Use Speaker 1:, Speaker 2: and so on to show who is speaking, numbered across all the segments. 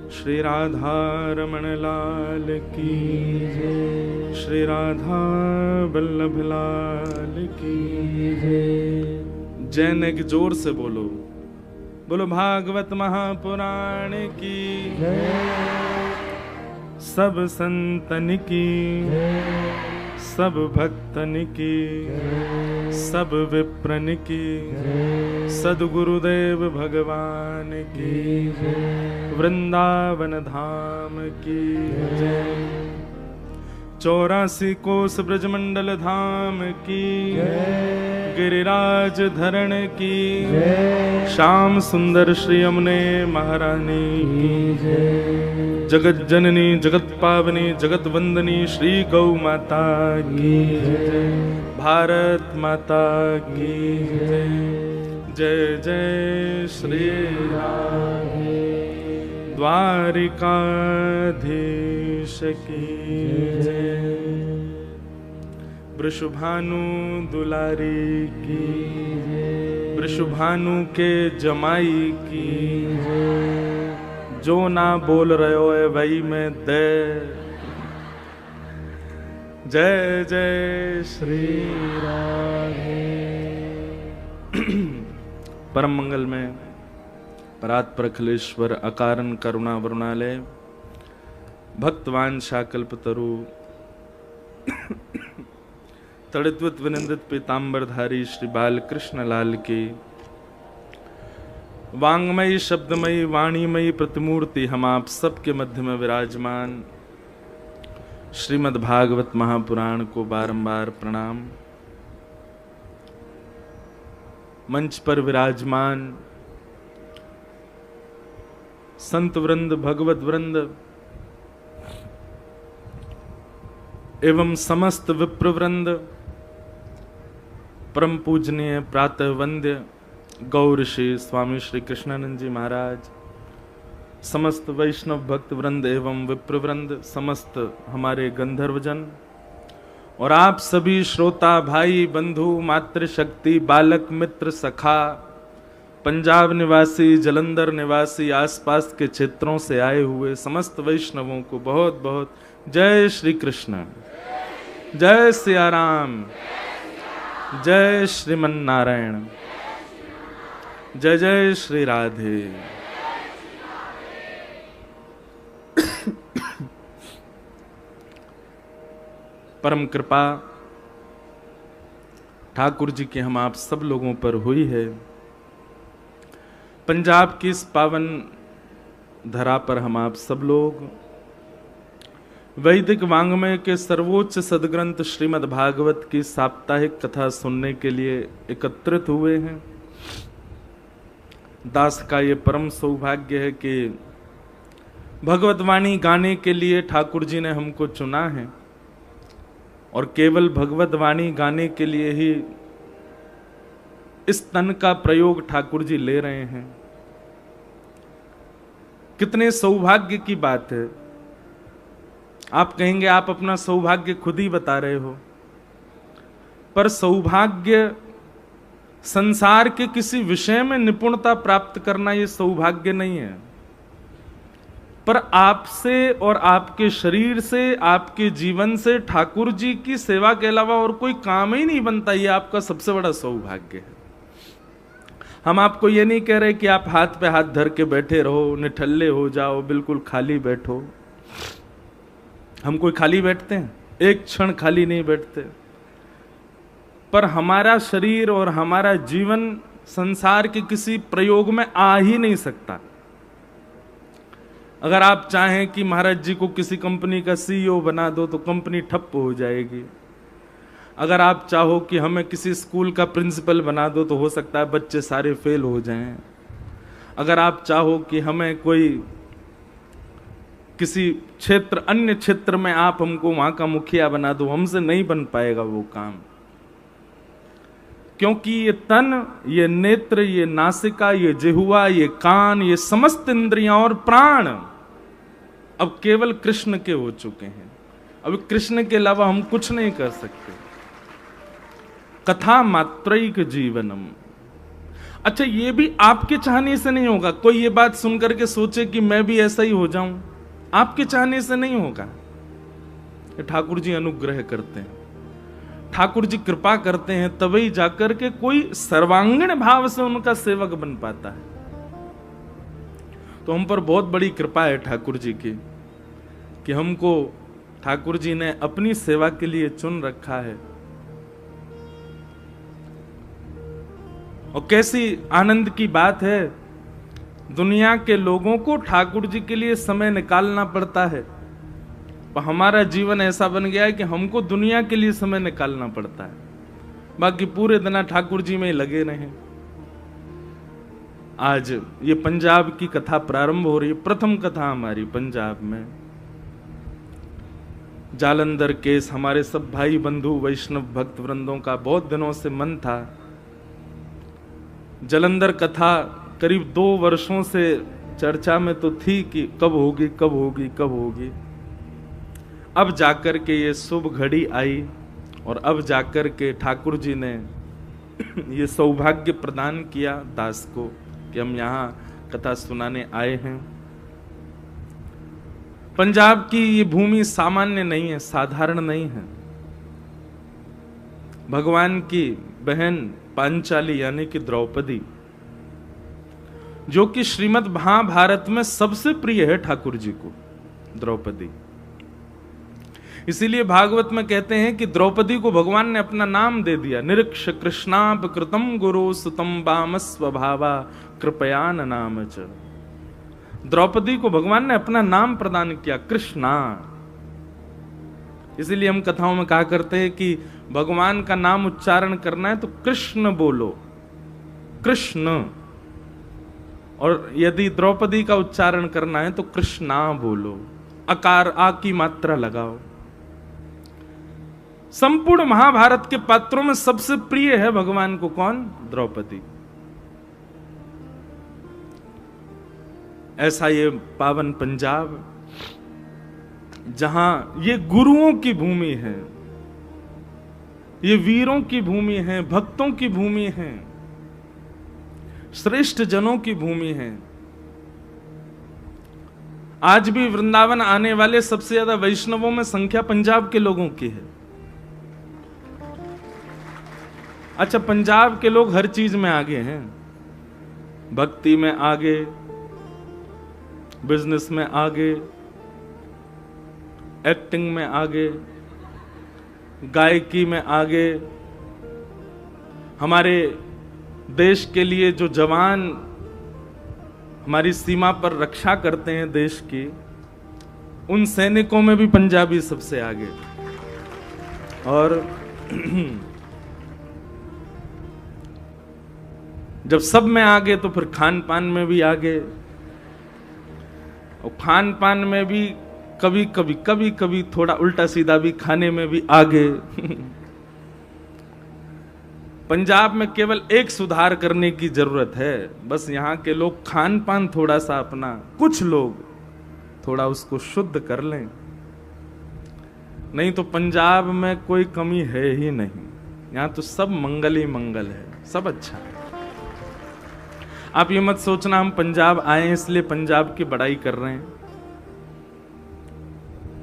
Speaker 1: श्री राधा रमण लाल की जय। श्री राधा वल्लभ लाल की जय। जय की जोर से बोलो, बोलो भागवत महापुराण की जय। सब संतन की जय, सब भक्तन की जय, सब विप्रन की जय, सद्गुरुदेव भगवान की जय, वृंदावन धाम की जय। 84 कोस ब्रजमंडल धाम की जय, गिरिराज धरण की जय, श्याम सुंदर श्री यमुने महारानी की जय। जगत जननी जगत पावनी जगत वंदनी श्री गौ माता की जय। भारत माता की जय। जय जय श्री राधे द्वारिकाधीश की जय। वृषभानु दुलारी की जय। वृषभानु के जमाई की जय। जो ना बोल रहे हो वही में दे। जय जय श्री राधे। परम मंगल में परात्पर अकारण करुणा वरुणालय भक्तवान शाकल्पतरु तड़ित्वत विनिंदित पीतांबरधारी श्री बालकृष्ण लाल की वांगमयी शब्दमयी वाणीमयी प्रतिमूर्ति हम आप सबके मध्य में विराजमान श्रीमद् भागवत महापुराण को बारंबार प्रणाम। मंच पर विराजमान संत वृंद भगवत वृंद एवं समस्त विप्र वृंद, परम पूजनीय प्रातः वंद्य गौर श्री स्वामी श्री कृष्णानंद जी महाराज, समस्त वैष्णव भक्त वृंद एवं विप्र वृंद, समस्त हमारे गंधर्वजन और आप सभी श्रोता भाई बंधु मातृशक्ति बालक मित्र सखा, पंजाब निवासी जलंधर निवासी आसपास के क्षेत्रों से आए हुए समस्त वैष्णवों को बहुत बहुत जय श्री कृष्ण, जय सिया राम, जय श्रीमन नारायण, जय जय श्री राधे। परम कृपा ठाकुर जी की हम आप सब लोगों पर हुई है। पंजाब की इस पावन धरा पर हम आप सब लोग वैदिक वांग्मय के सर्वोच्च सदग्रंथ श्रीमद् भागवत की साप्ताहिक कथा सुनने के लिए एकत्रित हुए हैं। दास का ये परम सौभाग्य है कि भगवत वाणी गाने के लिए ठाकुर जी ने हमको चुना है और केवल भगवत वाणी गाने के लिए ही इस तन का प्रयोग ठाकुर जी ले रहे हैं। कितने सौभाग्य की बात है। आप कहेंगे आप अपना सौभाग्य खुद ही बता रहे हो, पर सौभाग्य संसार के किसी विषय में निपुणता प्राप्त करना ये सौभाग्य नहीं है, पर आपसे और आपके शरीर से आपके जीवन से ठाकुर जी की सेवा के अलावा और कोई काम ही नहीं बनता। ये आपका सबसे बड़ा सौभाग्य है। हम आपको ये नहीं कह रहे कि आप हाथ पे हाथ धर के बैठे रहो, निठल्ले हो जाओ, बिल्कुल खाली बैठो। हम कोई खाली बैठते हैं? एक क्षण खाली नहीं बैठते। पर हमारा शरीर और हमारा जीवन संसार के किसी प्रयोग में आ ही नहीं सकता। अगर आप चाहें कि महाराज जी को किसी कंपनी का सीईओ बना दो तो कंपनी ठप हो जाएगी। अगर आप चाहो कि हमें किसी स्कूल का प्रिंसिपल बना दो तो हो सकता है बच्चे सारे फेल हो जाएं। अगर आप चाहो कि हमें कोई किसी क्षेत्र अन्य क्षेत्र में आप हमको वहां का मुखिया बना दो, हमसे नहीं बन पाएगा वो काम। क्योंकि ये तन, ये नेत्र, ये नासिका, ये जिह्वा, ये कान, ये समस्त इंद्रियां और प्राण अब केवल कृष्ण के हो चुके हैं। अब कृष्ण के अलावा हम कुछ नहीं कर सकते। कथा मात्रैक जीवनम, अच्छा, ये भी आपके चाहने से नहीं होगा। कोई ये बात सुनकर के सोचे कि मैं भी ऐसा ही हो जाऊं, आपके चाहने से नहीं होगा। ठाकुर जी अनुग्रह करते हैं, ठाकुर जी कृपा करते हैं, तभी जाकर के कोई सर्वांगीण भाव से उनका सेवक बन पाता है। तो हम पर बहुत बड़ी कृपा है ठाकुर जी की कि हमको ठाकुर जी ने अपनी सेवा के लिए चुन रखा है। और कैसी आनंद की बात है, दुनिया के लोगों को ठाकुर जी के लिए समय निकालना पड़ता है, पर हमारा जीवन ऐसा बन गया है कि हमको दुनिया के लिए समय निकालना पड़ता है, बाकी पूरे दिन ठाकुर जी में लगे रहें। आज ये पंजाब की कथा प्रारंभ हो रही है, प्रथम कथा हमारी पंजाब में। जालंधर केस, हमारे सब भाई बंधु वैष्णव भक्त वृंदों का बहुत दिनों से मन था। जालंधर कथा करीब 2 वर्षों से चर्चा में तो थी कि कब होगी कब होगी कब होगी। अब जाकर के ये शुभ घड़ी आई और अब जाकर के ठाकुर जी ने ये सौभाग्य प्रदान किया दास को कि हम यहाँ कथा सुनाने आए हैं। पंजाब की ये भूमि सामान्य नहीं है, साधारण नहीं है। भगवान की बहन पांचाली यानी कि द्रौपदी, जो कि श्रीमद् महाभारत में सबसे प्रिय है ठाकुर जी को, द्रौपदी। इसीलिए भागवत में कहते हैं कि द्रौपदी को भगवान ने अपना नाम दे दिया, निरीक्ष कृष्णाप कृतम गुरु सुतम बाम स्वभावा कृपयान नाम च। द्रौपदी को भगवान ने अपना नाम प्रदान किया, कृष्णा। इसीलिए हम कथाओं में कहा करते हैं कि भगवान का नाम उच्चारण करना है तो कृष्ण बोलो, कृष्ण। और यदि द्रौपदी का उच्चारण करना है तो कृष्णा बोलो, अकार आ की मात्रा लगाओ। संपूर्ण महाभारत के पात्रों में सबसे प्रिय है भगवान को कौन? द्रौपदी। ऐसा ये पावन पंजाब, जहां ये गुरुओं की भूमि है, ये वीरों की भूमि है, भक्तों की भूमि है, श्रेष्ठ जनों की भूमि है। आज भी वृंदावन आने वाले सबसे ज्यादा वैष्णवों में संख्या पंजाब के लोगों की है। अच्छा, पंजाब के लोग हर चीज में आगे हैं, भक्ति में आगे, बिजनेस में आगे, एक्टिंग में आगे, गायकी में आगे। हमारे देश के लिए जो जवान हमारी सीमा पर रक्षा करते हैं देश की, उन सैनिकों में भी पंजाबी सबसे आगे। और जब सब में आगे तो फिर खान पान में भी आगे, और खान पान में भी कभी कभी थोड़ा उल्टा सीधा भी खाने में भी आगे। पंजाब में केवल एक सुधार करने की जरूरत है, बस यहाँ के लोग खान पान थोड़ा सा अपना, कुछ लोग थोड़ा उसको शुद्ध कर लें, नहीं तो पंजाब में कोई कमी है ही नहीं। यहाँ तो सब मंगल ही मंगल है, सब अच्छा है। आप ये मत सोचना हम पंजाब आए इसलिए पंजाब की बड़ाई कर रहे हैं।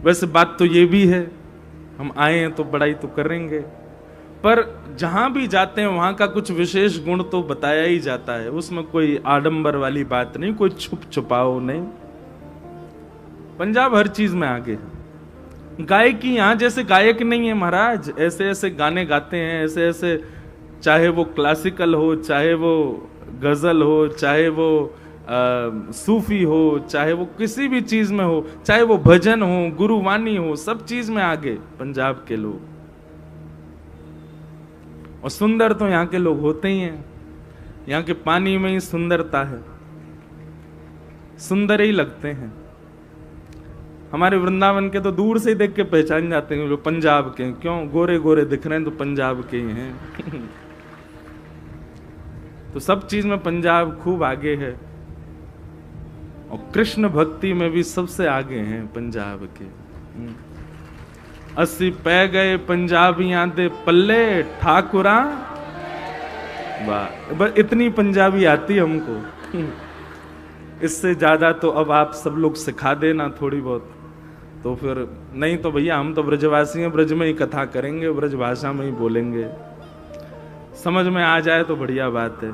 Speaker 1: वैसे बात तो ये भी है, हम आए हैं तो बड़ाई तो करेंगे, पर जहां भी जाते हैं वहां का कुछ विशेष गुण तो बताया ही जाता है, उसमें कोई आडंबर वाली बात नहीं, कोई छुप छुपाओ नहीं। पंजाब हर चीज में आगे है। गायकी यहाँ जैसे गायक नहीं है महाराज, ऐसे ऐसे गाने गाते हैं, ऐसे ऐसे, चाहे वो क्लासिकल हो, चाहे वो गजल हो, चाहे वो सूफी हो, चाहे वो किसी भी चीज में हो, चाहे वो भजन हो, गुरुवाणी हो, सब चीज में आगे पंजाब के लोग। और सुंदर तो यहाँ के लोग होते ही हैं, यहाँ के पानी में ही सुंदरता है, सुंदर ही लगते हैं। हमारे वृंदावन के तो दूर से ही देख के पहचान जाते हैं लोग पंजाब के, क्यों गोरे गोरे दिख रहे हैं तो पंजाब के ही हैं। तो सब चीज में पंजाब खूब आगे है, और कृष्ण भक्ति में भी सबसे आगे हैं पंजाब के। अस्सी पै गए पंजाबियां दे पल्ले ठाकुरा, वाह, बस इतनी पंजाबी आती हमको। इससे ज्यादा तो अब आप सब लोग सिखा देना थोड़ी बहुत, तो फिर नहीं तो भैया हम तो ब्रजवासी हैं, ब्रज में ही कथा करेंगे, ब्रज भाषा में ही बोलेंगे, समझ में आ जाए तो बढ़िया बात है।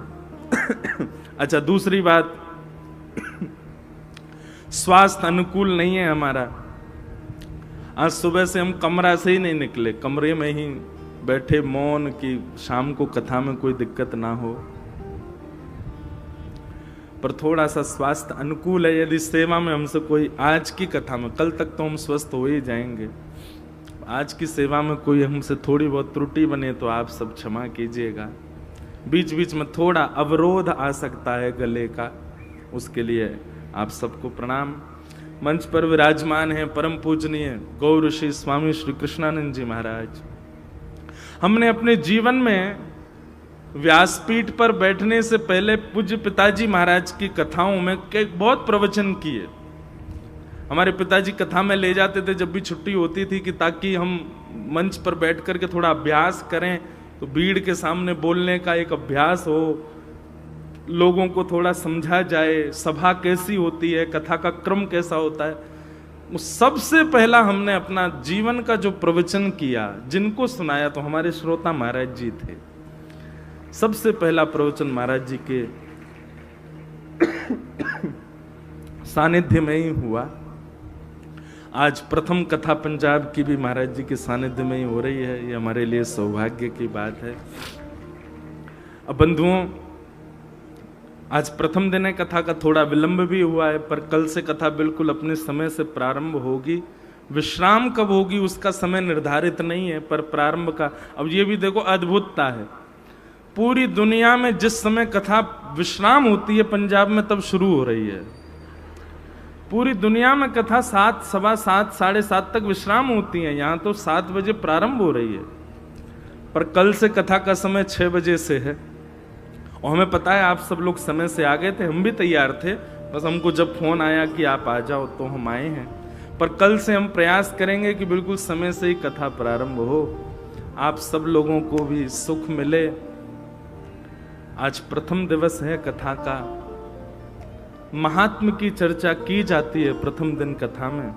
Speaker 1: अच्छा, दूसरी बात, स्वास्थ्य अनुकूल नहीं है हमारा। आज सुबह से हम कमरा से ही नहीं निकले, कमरे में ही बैठे मौन की शाम को कथा में कोई दिक्कत ना हो। पर थोड़ा सा स्वास्थ्य अनुकूल है, यदि सेवा में हमसे कोई आज की कथा में, कल तक तो हम स्वस्थ हो ही जाएंगे, आज की सेवा में कोई हमसे थोड़ी बहुत त्रुटि बने तो आप सब क्षमा कीजिएगा। बीच बीच में थोड़ा अवरोध आ सकता है गले का, उसके लिए आप सबको प्रणाम। मंच पर विराजमान हैं परम पूजनीय गौ ऋषि स्वामी श्री कृष्णानंद जी महाराज। हमने अपने जीवन में व्यासपीठ पर बैठने से पहले पूज्य पिताजी महाराज की कथाओं में बहुत प्रवचन किए। हमारे पिताजी कथा में ले जाते थे जब भी छुट्टी होती थी, कि ताकि हम मंच पर बैठ करके थोड़ा अभ्यास करें, तो भीड़ के सामने बोलने का एक अभ्यास हो, लोगों को थोड़ा समझा जाए सभा कैसी होती है, कथा का क्रम कैसा होता है। सबसे पहला हमने अपना जीवन का जो प्रवचन किया, जिनको सुनाया तो हमारे श्रोता महाराज जी थे। सबसे पहला प्रवचन महाराज जी के सानिध्य में ही हुआ। आज प्रथम कथा पंजाब की भी महाराज जी के सानिध्य में ही हो रही है, ये हमारे लिए सौभाग्य की बात है। अब बंधुओं, आज प्रथम दिन है, कथा का थोड़ा विलंब भी हुआ है, पर कल से कथा बिल्कुल अपने समय से प्रारंभ होगी। विश्राम कब होगी उसका समय निर्धारित नहीं है, पर प्रारंभ का, अब ये भी देखो अद्भुतता है, पूरी दुनिया में जिस समय कथा विश्राम होती है पंजाब में तब शुरू हो रही है। पूरी दुनिया में कथा 7, सवा 7, 7:30 तक विश्राम होती है, यहां तो 7 बजे प्रारंभ हो रही है। पर कल से कथा का समय 6 बजे से है, और हमें पता है आप सब लोग समय से आ गए थे, हम भी तैयार थे, बस हमको जब फोन आया कि आप आ जाओ तो हम आए हैं। पर कल से हम प्रयास करेंगे कि बिल्कुल समय से ही कथा प्रारंभ हो, आप सब लोगों को भी सुख मिले। आज प्रथम दिवस है कथा का, महात्म की चर्चा की जाती है प्रथम दिन कथा में।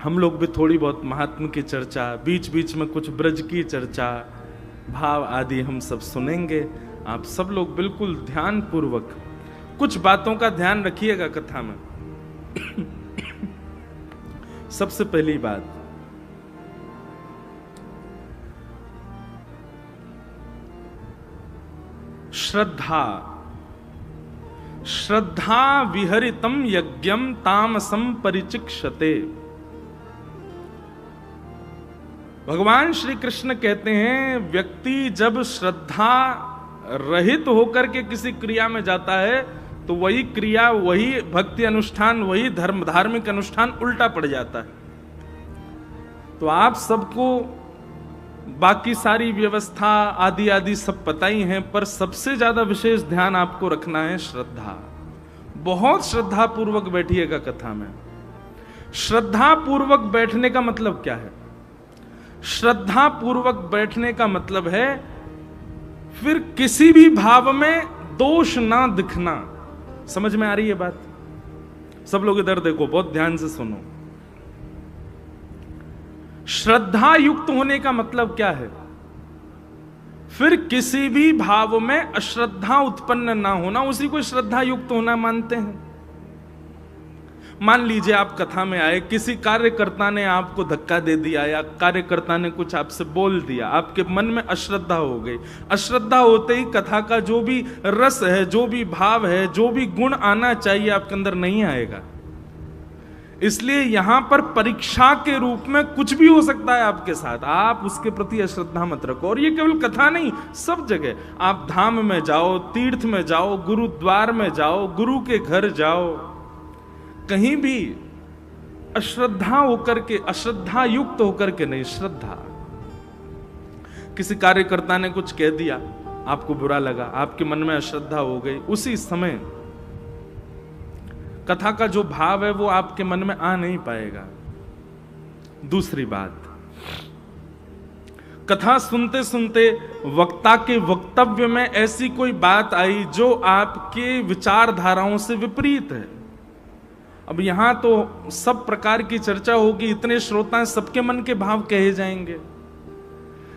Speaker 1: हम लोग भी थोड़ी बहुत महात्म की चर्चा, बीच बीच में कुछ ब्रज की चर्चा, भाव आदि हम सब सुनेंगे। आप सब लोग बिल्कुल ध्यान पूर्वक कुछ बातों का ध्यान रखिएगा कथा में। सबसे पहली बात, श्रद्धा। श्रद्धा विहरितम यज्ञम तामसम परिचिक्षते। भगवान श्री कृष्ण कहते हैं, व्यक्ति जब श्रद्धा रहित होकर के किसी क्रिया में जाता है तो वही क्रिया, वही भक्ति अनुष्ठान, वही धार्मिक अनुष्ठान उल्टा पड़ जाता है। तो आप सबको बाकी सारी व्यवस्था आदि आदि सब पता ही है, पर सबसे ज्यादा विशेष ध्यान आपको रखना है श्रद्धा। बहुत श्रद्धा पूर्वक बैठिएगा कथा में। श्रद्धा पूर्वक बैठने का मतलब क्या है? श्रद्धा पूर्वक बैठने का मतलब है फिर किसी भी भाव में दोष ना दिखना। समझ में आ रही है बात? सब लोग इधर देखो, बहुत ध्यान से सुनो। श्रद्धा युक्त होने का मतलब क्या है? फिर किसी भी भाव में अश्रद्धा उत्पन्न ना होना, उसी को श्रद्धा युक्त होना मानते हैं। मान लीजिए आप कथा में आए, किसी कार्यकर्ता ने आपको धक्का दे दिया या कार्यकर्ता ने कुछ आपसे बोल दिया, आपके मन में अश्रद्धा हो गई। अश्रद्धा होते ही कथा का जो भी रस है, जो भी भाव है, जो भी गुण आना चाहिए आपके अंदर नहीं आएगा। इसलिए यहां पर परीक्षा के रूप में कुछ भी हो सकता है आपके साथ, आप उसके प्रति अश्रद्धा मत रखो। और ये केवल कथा नहीं, सब जगह आप धाम में जाओ, तीर्थ में जाओ, गुरुद्वार में जाओ, गुरु के घर जाओ, कहीं भी अश्रद्धा होकर के, अश्रद्धा युक्त होकर के नहीं, श्रद्धा। किसी कार्यकर्ता ने कुछ कह दिया, आपको बुरा लगा, आपके मन में अश्रद्धा हो गई, उसी समय कथा का जो भाव है वो आपके मन में आ नहीं पाएगा। दूसरी बात, कथा सुनते सुनते वक्ता के वक्तव्य में ऐसी कोई बात आई जो आपके विचारधाराओं से विपरीत है। अब यहां तो सब प्रकार की चर्चा होगी, इतने श्रोता, सबके मन के भाव कहे जाएंगे,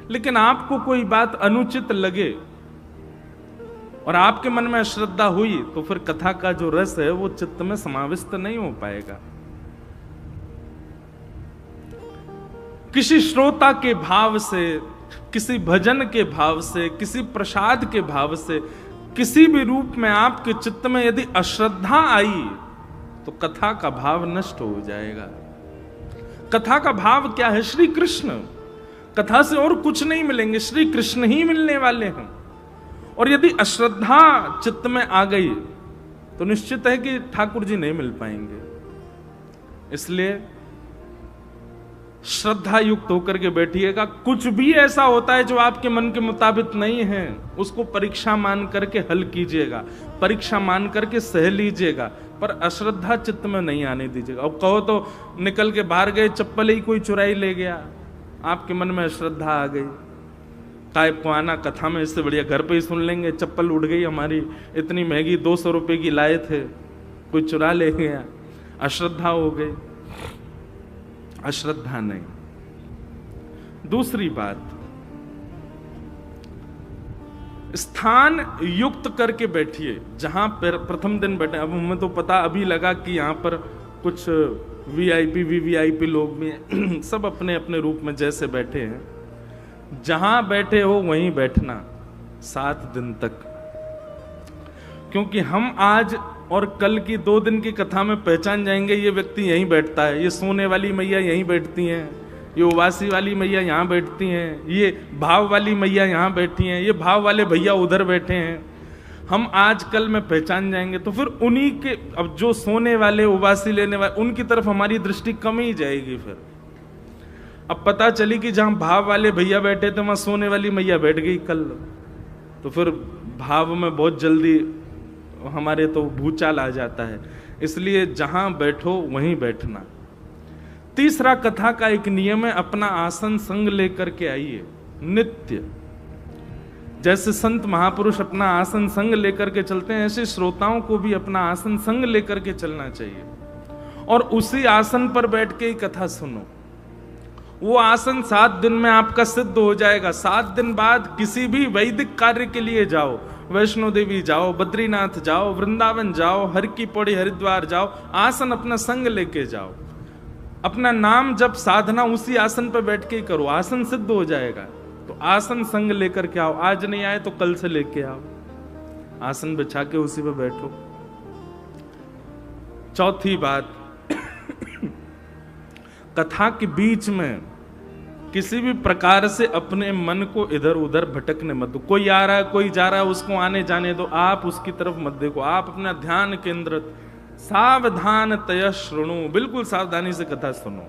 Speaker 1: लेकिन आपको कोई बात अनुचित लगे और आपके मन में अश्रद्धा हुई तो फिर कथा का जो रस है वो चित्त में समाविष्ट नहीं हो पाएगा। किसी श्रोता के भाव से, किसी भजन के भाव से, किसी प्रसाद के भाव से, किसी भी रूप में आपके चित्त में यदि अश्रद्धा आई तो कथा का भाव नष्ट हो जाएगा। कथा का भाव क्या है? श्री कृष्ण। कथा से और कुछ नहीं मिलेंगे, श्री कृष्ण ही मिलने वाले हैं। और यदि अश्रद्धा चित्त में आ गई तो निश्चित है कि ठाकुर जी नहीं मिल पाएंगे। इसलिए श्रद्धा युक्त होकर के बैठिएगा। कुछ भी ऐसा होता है जो आपके मन के मुताबिक नहीं है, उसको परीक्षा मान करके हल कीजिएगा, परीक्षा मान करके सह लीजिएगा, पर अश्रद्धा चित्त में नहीं आने दीजिएगा। अब कहो तो निकल के बाहर गए, चप्पल ही कोई चुराई ले गया, आपके मन में अश्रद्धा आ गई, टाइप को आना कथा में, इससे बढ़िया घर पे ही सुन लेंगे। चप्पल उड़ गई हमारी, इतनी महंगी 200 रुपए की लाए थे, कोई चुरा ले गया, अश्रद्धा हो गई। अश्रद्धा नहीं। दूसरी बात, स्थान युक्त करके बैठिए। जहां पर प्रथम दिन बैठे, अब हमें तो पता अभी लगा कि यहां पर कुछ वीआईपी वीवीआईपी लोग भी हैं सब अपने अपने रूप में जैसे बैठे हैं। जहां बैठे हो वहीं बैठना 7 दिन तक, क्योंकि हम आज और कल की 2 दिन की कथा में पहचान जाएंगे ये व्यक्ति यहीं बैठता है, ये सोने वाली मैया यहीं बैठती हैं, ये उवासी वाली मैया यहाँ बैठती हैं, ये भाव वाली मैया यहाँ बैठी हैं, ये भाव वाले भैया उधर बैठे हैं। हम आज कल में पहचान जाएंगे तो फिर उन्हीं के, अब जो सोने वाले उवासी लेने वाले, उनकी तरफ हमारी दृष्टि कम ही जाएगी। फिर अब पता चली कि जहां भाव वाले भैया बैठे थे वहां सोने वाली मैया बैठ गई कल, तो फिर भाव में बहुत जल्दी हमारे तो भूचाल आ जाता है। इसलिए जहां बैठो वहीं बैठना। तीसरा कथा का एक नियम है, अपना आसन संग लेकर के आइए नित्य। जैसे संत महापुरुष अपना आसन संग लेकर के चलते हैं, ऐसे श्रोताओं को भी अपना आसन संग लेकर के चलना चाहिए और उसी आसन पर बैठ के ही कथा सुनो। वो आसन 7 दिन में आपका सिद्ध हो जाएगा। 7 दिन बाद किसी भी वैदिक कार्य के लिए जाओ, वैष्णो देवी जाओ, बद्रीनाथ जाओ, वृंदावन जाओ, हर की पौड़ी हरिद्वार जाओ, आसन अपना संग लेके जाओ, अपना नाम जब साधना उसी आसन पर बैठ के ही करो, आसन सिद्ध हो जाएगा। तो आसन संग लेकर के आओ, आज नहीं आए तो कल से लेके आओ, आसन बिछा के उसी पे बैठो। चौथी बात, कथा के बीच में किसी भी प्रकार से अपने मन को इधर उधर भटकने मत दो। कोई आ रहा है, कोई जा रहा है, उसको आने जाने दो, आप उसकी तरफ मत देखो। आप अपना ध्यान केंद्रित, सावधान तय श्रृणु, बिल्कुल सावधानी से कथा सुनो।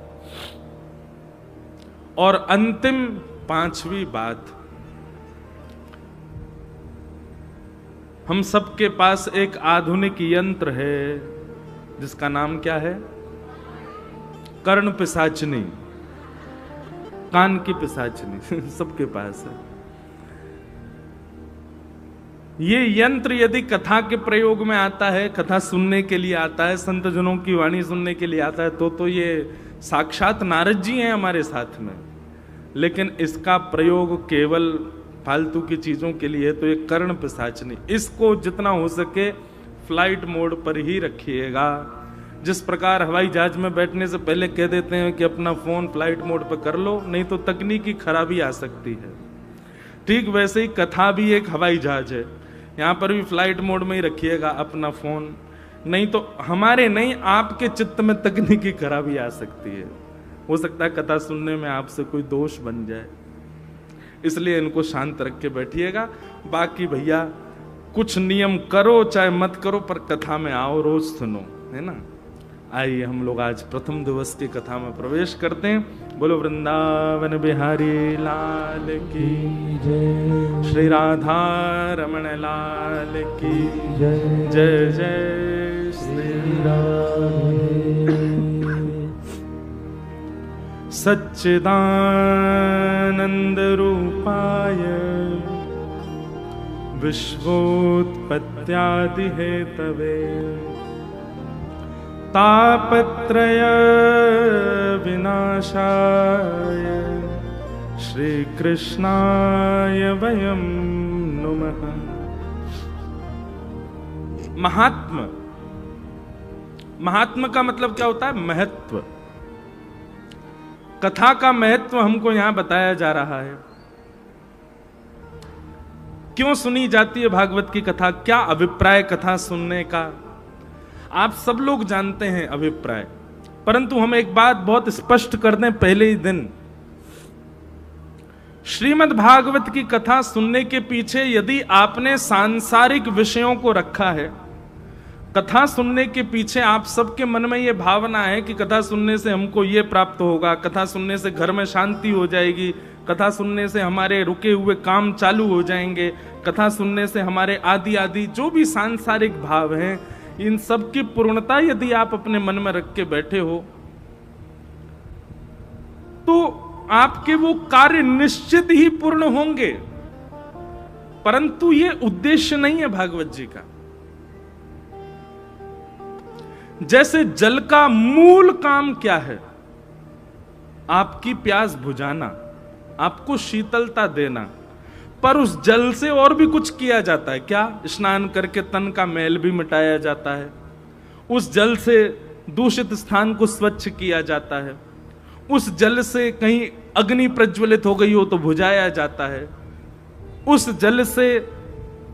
Speaker 1: और अंतिम 5वीं बात, हम सबके पास एक आधुनिक यंत्र है जिसका नाम क्या है? कर्ण पिशाचनी, कान की पिशाचनी सबके पास है। ये यंत्र यदि कथा के प्रयोग में आता है, कथा सुनने के लिए आता है, संत जनों की वाणी सुनने के लिए आता है, तो ये साक्षात नारद जी हैं हमारे साथ में। लेकिन इसका प्रयोग केवल फालतू की चीजों के लिए, तो ये कर्ण पिशाचनी, इसको जितना हो सके फ्लाइट मोड पर ही रखिएगा। जिस प्रकार हवाई जहाज में बैठने से पहले कह देते हैं कि अपना फोन फ्लाइट मोड पर कर लो, नहीं तो तकनीकी खराबी आ सकती है, ठीक वैसे ही कथा भी एक हवाई जहाज है, यहां पर भी फ्लाइट मोड में ही रखिएगा अपना फोन, नहीं तो हमारे नहीं आपके चित्त में तकनीकी खराबी आ सकती है। हो सकता है कथा सुनने में आपसे कोई दोष बन जाए, इसलिए इनको शांत रख के बैठिएगा। बाकी भैया कुछ नियम करो चाहे मत करो, पर कथा में आओ, रोज सुनो, है ना। आइए हम लोग आज प्रथम दिवस की कथा में प्रवेश करते हैं। बोलो वृंदावन बिहारी लाल की जय, श्री राधा रमण लाल की जय, जय जय श्री राधे। सच्चिदानंद सच्चिदानन्दरूपाय विश्वोत्पत्त्यादिहेतवे तापत्रय विनाशाय श्रीकृष्णाय वयं नुमः। महात्म, महात्म का मतलब क्या होता है? महत्व। कथा का महत्व हमको यहां बताया जा रहा है। क्यों सुनी जाती है भागवत की कथा? क्या अभिप्राय कथा सुनने का? आप सब लोग जानते हैं अभिप्राय, परंतु हम एक बात बहुत स्पष्ट कर दें पहले ही दिन। श्रीमद् भागवत की कथा सुनने के पीछे यदि आपने सांसारिक विषयों को रखा है, कथा सुनने के पीछे आप सबके मन में यह भावना है कि कथा सुनने से हमको ये प्राप्त होगा, कथा सुनने से घर में शांति हो जाएगी, कथा सुनने से हमारे रुके हुए काम चालू हो जाएंगे, कथा सुनने से हमारे आदि आदि जो भी सांसारिक भाव हैं, इन सब की पूर्णता यदि आप अपने मन में रख के बैठे हो तो आपके वो कार्य निश्चित ही पूर्ण होंगे। परंतु ये उद्देश्य नहीं है भागवत जी का। जैसे जल का मूल काम क्या है? आपकी प्यास बुझाना, आपको शीतलता देना, पर उस जल से और भी कुछ किया जाता है। क्या? स्नान करके तन का मैल भी मिटाया जाता है, उस जल से दूषित स्थान को स्वच्छ किया जाता है, उस जल से कहीं अग्नि प्रज्वलित हो गई हो तो बुझाया जाता है, उस जल से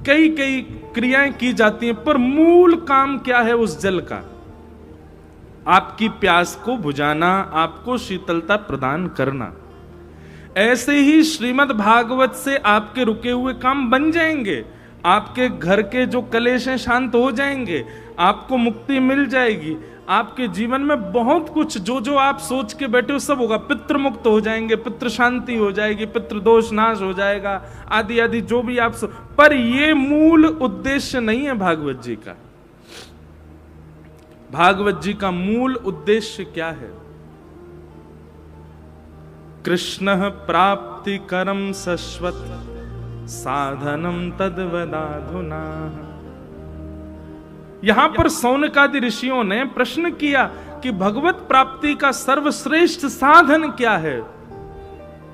Speaker 1: कई कई क्रियाएं की जाती हैं, पर मूल काम क्या है उस जल का? आपकी प्यास को बुझाना, आपको शीतलता प्रदान करना। ऐसे ही श्रीमद् भागवत से आपके रुके हुए काम बन जाएंगे, आपके घर के जो कलेश हैं शांत हो जाएंगे, आपको मुक्ति मिल जाएगी, आपके जीवन में बहुत कुछ जो जो आप सोच के बैठे हो सब होगा। पितृ मुक्त हो जाएंगे, पितृ शांति हो जाएगी, पितृ दोष नाश हो जाएगा, आदि आदि जो भी आप पर ये मूल उद्देश्य नहीं है भागवत जी का। भागवत जी का मूल उद्देश्य क्या है? कृष्ण प्राप्ति करम शश्वत साधनम तद्वदाधुना। यहां पर सौनकादि ऋषियों ने प्रश्न किया कि भगवत प्राप्ति का सर्वश्रेष्ठ साधन क्या है?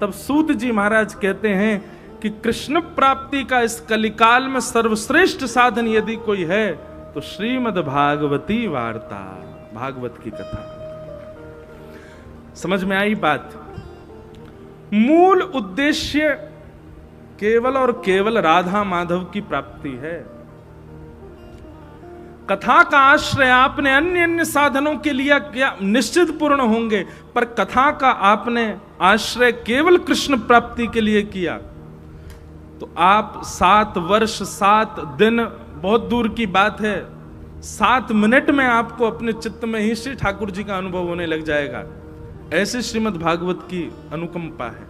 Speaker 1: तब सूत जी महाराज कहते हैं कि कृष्ण प्राप्ति का इस कलिकाल में सर्वश्रेष्ठ साधन यदि कोई है तो श्रीमद् भागवती वार्ता, भागवत की कथा। समझ में आई बात? मूल उद्देश्य केवल और केवल राधा माधव की प्राप्ति है। कथा का आश्रय आपने अन्य अन्य साधनों के लिए क्या निश्चित पूर्ण होंगे, पर कथा का आपने आश्रय केवल कृष्ण प्राप्ति के लिए किया तो आप 7 वर्ष 7 दिन, बहुत दूर की बात है, 7 मिनट में आपको अपने चित्त में ही श्री ठाकुर जी का अनुभव होने लग जाएगा। ऐसे श्रीमद् भागवत की अनुकंपा है।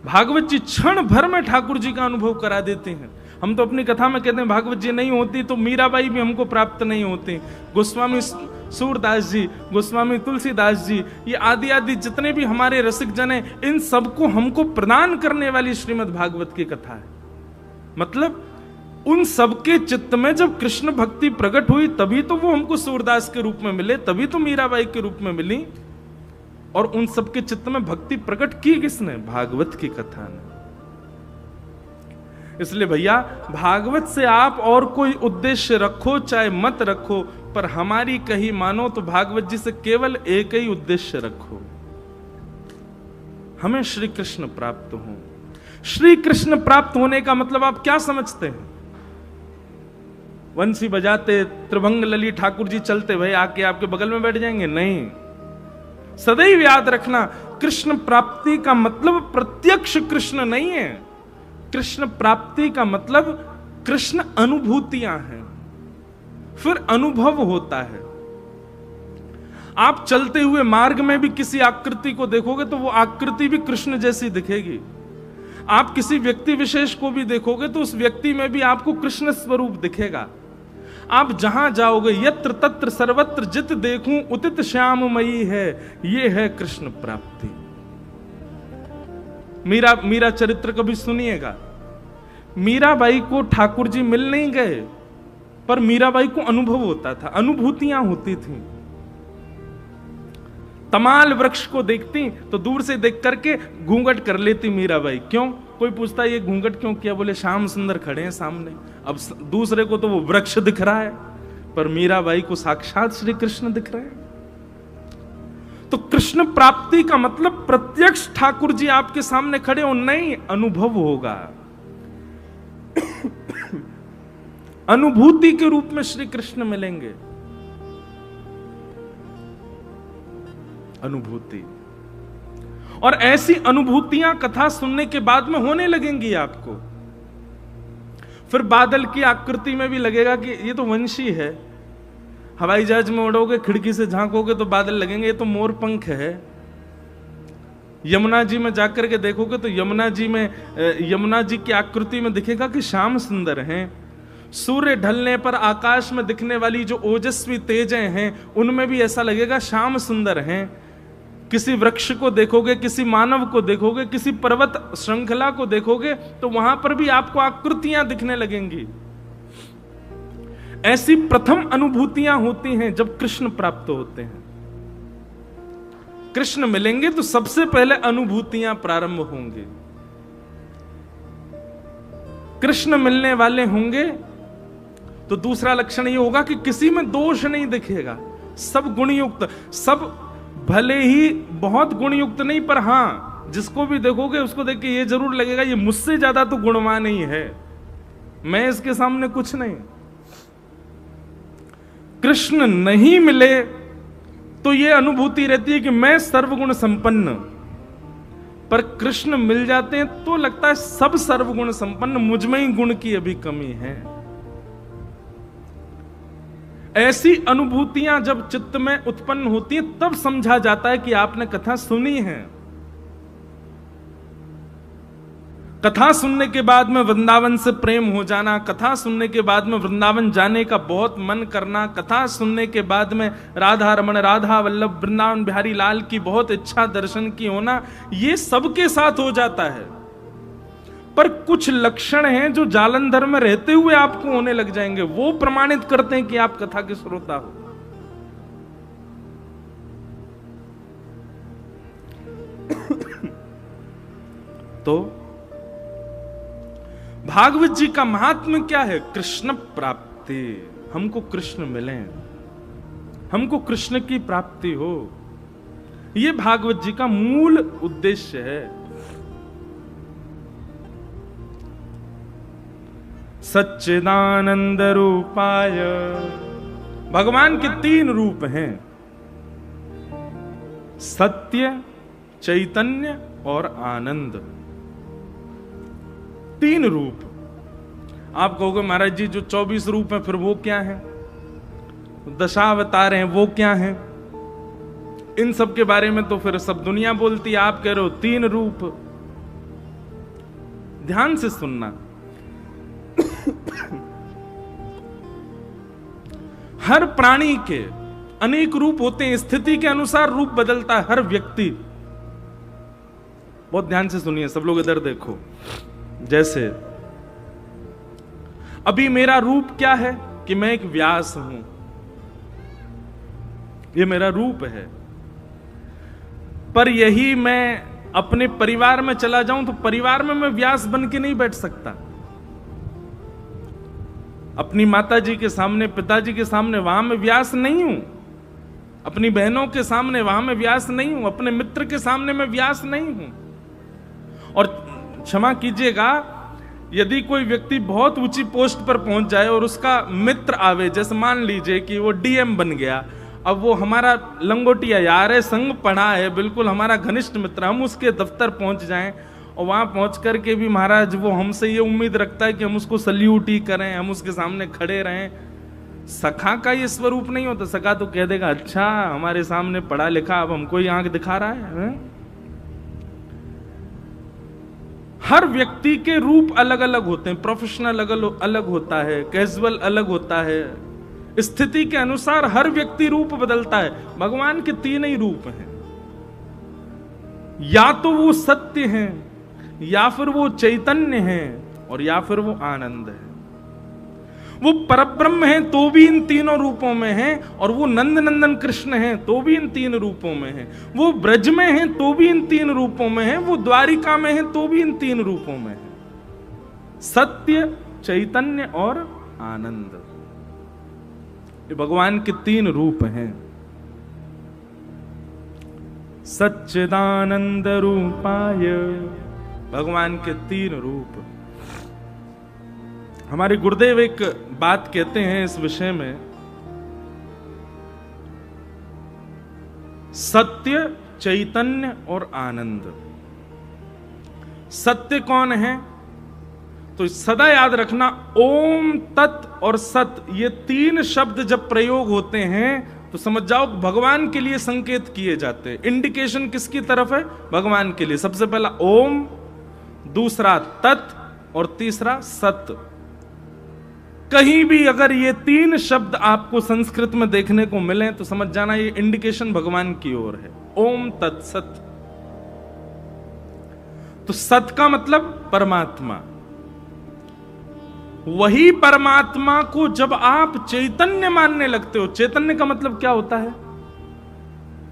Speaker 1: भागवत जी क्षण भर में ठाकुर जी का अनुभव करा देते हैं। हम तो अपनी कथा में कहते हैं भागवत जी नहीं होती तो मीराबाई भी हमको प्राप्त नहीं होती, गोस्वामी सूरदास जी, गोस्वामी तुलसीदास जी, ये आदि आदि जितने भी हमारे रसिक जन हैं, इन सबको हमको प्रदान करने वाली श्रीमद् भागवत की कथा है। मतलब उन सबके चित्त में जब कृष्ण भक्ति प्रकट हुई तभी तो वो हमको सूरदास के रूप में मिले, तभी तो मीराबाई के रूप में मिली। और उन सबके चित्त में भक्ति प्रकट की किसने? भागवत की कथा ने। इसलिए भैया भागवत से आप और कोई उद्देश्य रखो चाहे मत रखो, पर हमारी कही मानो तो भागवत जी से केवल एक ही उद्देश्य रखो, हमें श्री कृष्ण प्राप्त हो। श्री कृष्ण प्राप्त होने का मतलब आप क्या समझते हैं? वंशी बजाते त्रिभंग लली ठाकुर जी चलते भाई आके आपके बगल में बैठ जाएंगे? नहीं। सदैव याद रखना, कृष्ण प्राप्ति का मतलब प्रत्यक्ष कृष्ण नहीं है। कृष्ण प्राप्ति का मतलब कृष्ण अनुभूतियां हैं, फिर अनुभव होता है। आप चलते हुए मार्ग में भी किसी आकृति को देखोगे तो वो आकृति भी कृष्ण जैसी दिखेगी। आप किसी व्यक्ति विशेष को भी देखोगे तो उस व्यक्ति में भी आपको कृष्ण स्वरूप दिखेगा। आप जहां जाओगे यत्र तत्र सर्वत्र जित देखूं उदित श्याममयी है, ये है कृष्ण प्राप्ति। मीरा चरित्र कभी सुनिएगा। मीराबाई को ठाकुर जी मिल नहीं गए, पर मीराबाई को अनुभव होता था, अनुभूतियां होती थीं। तमाल वृक्ष को देखती तो दूर से देख करके घूंघट कर लेती मीराबाई। क्यों? कोई पूछता ये घूंघट क्यों किया? बोले श्याम सुंदर खड़े हैं सामने। अब दूसरे को तो वो वृक्ष दिख रहा है, पर मीराबाई को साक्षात श्री कृष्ण दिख रहे हैं। तो कृष्ण प्राप्ति का मतलब प्रत्यक्ष ठाकुर जी आपके सामने खड़े हो नहीं, अनुभव होगा। अनुभूति के रूप में श्री कृष्ण मिलेंगे। अनुभूति, और ऐसी अनुभूतियां कथा सुनने के बाद में होने लगेंगी आपको। फिर बादल की आकृति में भी लगेगा कि ये तो वंशी है। हवाई जहाज में उड़ोगे, खिड़की से झांकोगे तो बादल लगेंगे ये तो मोर पंख है। यमुना जी में जाकर के देखोगे तो यमुना जी की आकृति में दिखेगा कि श्याम सुंदर हैं। सूर्य ढलने पर आकाश में दिखने वाली जो ओजस्वी तेजें हैं उनमें भी ऐसा लगेगा श्याम सुंदर हैं। किसी वृक्ष को देखोगे, किसी मानव को देखोगे, किसी पर्वत श्रृंखला को देखोगे तो वहां पर भी आपको आकृतियां दिखने लगेंगी। ऐसी प्रथम अनुभूतियां होती हैं जब कृष्ण प्राप्त होते हैं। कृष्ण मिलेंगे तो सबसे पहले अनुभूतियां प्रारंभ होंगी। कृष्ण मिलने वाले होंगे तो दूसरा लक्षण यह होगा कि किसी में दोष नहीं दिखेगा, सब गुणयुक्त, सब भले ही बहुत गुणयुक्त नहीं, पर हां जिसको भी देखोगे उसको देख के ये जरूर लगेगा ये मुझसे ज्यादा तो गुणवान ही है, मैं इसके सामने कुछ नहीं। कृष्ण नहीं मिले तो ये अनुभूति रहती है कि मैं सर्वगुण संपन्न, पर कृष्ण मिल जाते हैं तो लगता है सब सर्वगुण संपन्न, मुझ में ही गुण की अभी कमी है। ऐसी अनुभूतियां जब चित्त में उत्पन्न होती हैं तब समझा जाता है कि आपने कथा सुनी है। कथा सुनने के बाद में वृंदावन से प्रेम हो जाना, कथा सुनने के बाद में वृंदावन जाने का बहुत मन करना, कथा सुनने के बाद में राधा रमण, राधा वल्लभ, वृंदावन बिहारी लाल की बहुत इच्छा दर्शन की होना, ये सबके साथ हो जाता है। पर कुछ लक्षण हैं जो जालंधर में रहते हुए आपको होने लग जाएंगे, वो प्रमाणित करते हैं कि आप कथा के श्रोता हो। तो भागवत जी का महात्म्य क्या है? कृष्ण प्राप्ति। हमको कृष्ण मिले, हमको कृष्ण की प्राप्ति हो, यह भागवत जी का मूल उद्देश्य है। सच्चिदानंद रूपाय, भगवान के 3 रूप हैं, सत्य, चैतन्य और आनंद। 3 रूप। आप कहोगे महाराज जी जो 24 रूप हैं फिर वो क्या है? दशावतार हैं वो क्या है? इन सब के बारे में तो फिर सब दुनिया बोलती है, आप कह रहे हो 3 रूप। ध्यान से सुनना, हर प्राणी के अनेक रूप होते हैं, स्थिति के अनुसार रूप बदलता है हर व्यक्ति। बहुत ध्यान से सुनिए सब लोग, इधर देखो। जैसे अभी मेरा रूप क्या है कि मैं एक व्यास हूं, ये मेरा रूप है। पर यही मैं अपने परिवार में चला जाऊं तो परिवार में मैं व्यास बन के नहीं बैठ सकता। अपनी माता जी के सामने, पिताजी के सामने वहां मैं व्यास नहीं हूं, अपनी बहनों के सामने वहां मैं व्यास नहीं हूं, अपने मित्र के सामने मैं व्यास नहीं हूं। और क्षमा कीजिएगा, यदि कोई व्यक्ति बहुत ऊंची पोस्ट पर पहुंच जाए और उसका मित्र आवे, जैसे मान लीजिए कि वो डीएम बन गया, अब वो हमारा लंगोटिया यार है, संग पढ़ा है, बिल्कुल हमारा घनिष्ठ मित्र, हम उसके दफ्तर पहुंच जाएं और वहां पहुंच करके भी महाराज वो हमसे ये उम्मीद रखता है कि हम उसको सल्यूट ही करें, हम उसके सामने खड़े रहें। सखा का ये स्वरूप नहीं होता। सखा तो कह देगा अच्छा हमारे सामने पढ़ा लिखा, अब हमको ही आंख दिखा रहा है। हर व्यक्ति के रूप अलग अलग होते हैं। प्रोफेशनल अलग होता है, कैजुअल अलग होता है, स्थिति के अनुसार हर व्यक्ति रूप बदलता है। भगवान के तीन ही रूप हैं, या तो वो सत्य हैं, या फिर वो चैतन्य हैं, और या फिर वो आनंद है। वो परब्रह्म हैं तो भी इन तीनों रूपों में हैं, और वो नंद नंदन कृष्ण हैं तो भी इन तीन रूपों में हैं। वो ब्रज में हैं तो भी इन तीन रूपों में हैं, वो द्वारिका में हैं तो भी इन तीन रूपों में हैं, सत्य, चैतन्य और आनंद। ये भगवान के तीन रूप हैं। सच्चिदानंद रूपाय, भगवान के तीन रूप। हमारे गुरुदेव एक बात कहते हैं इस विषय में, सत्य, चैतन्य और आनंद। सत्य कौन है? तो सदा याद रखना, ओम, तत् और सत, ये तीन शब्द जब प्रयोग होते हैं तो समझ जाओ भगवान के लिए संकेत किए जाते हैं। इंडिकेशन किसकी तरफ है? भगवान के लिए। सबसे पहला ओम, दूसरा तत् और तीसरा सत। कहीं भी अगर ये तीन शब्द आपको संस्कृत में देखने को मिले तो समझ जाना ये इंडिकेशन भगवान की ओर है। ओम तत् सत। तो सत का मतलब परमात्मा। वही परमात्मा को जब आप चैतन्य मानने लगते हो, चैतन्य का मतलब क्या होता है?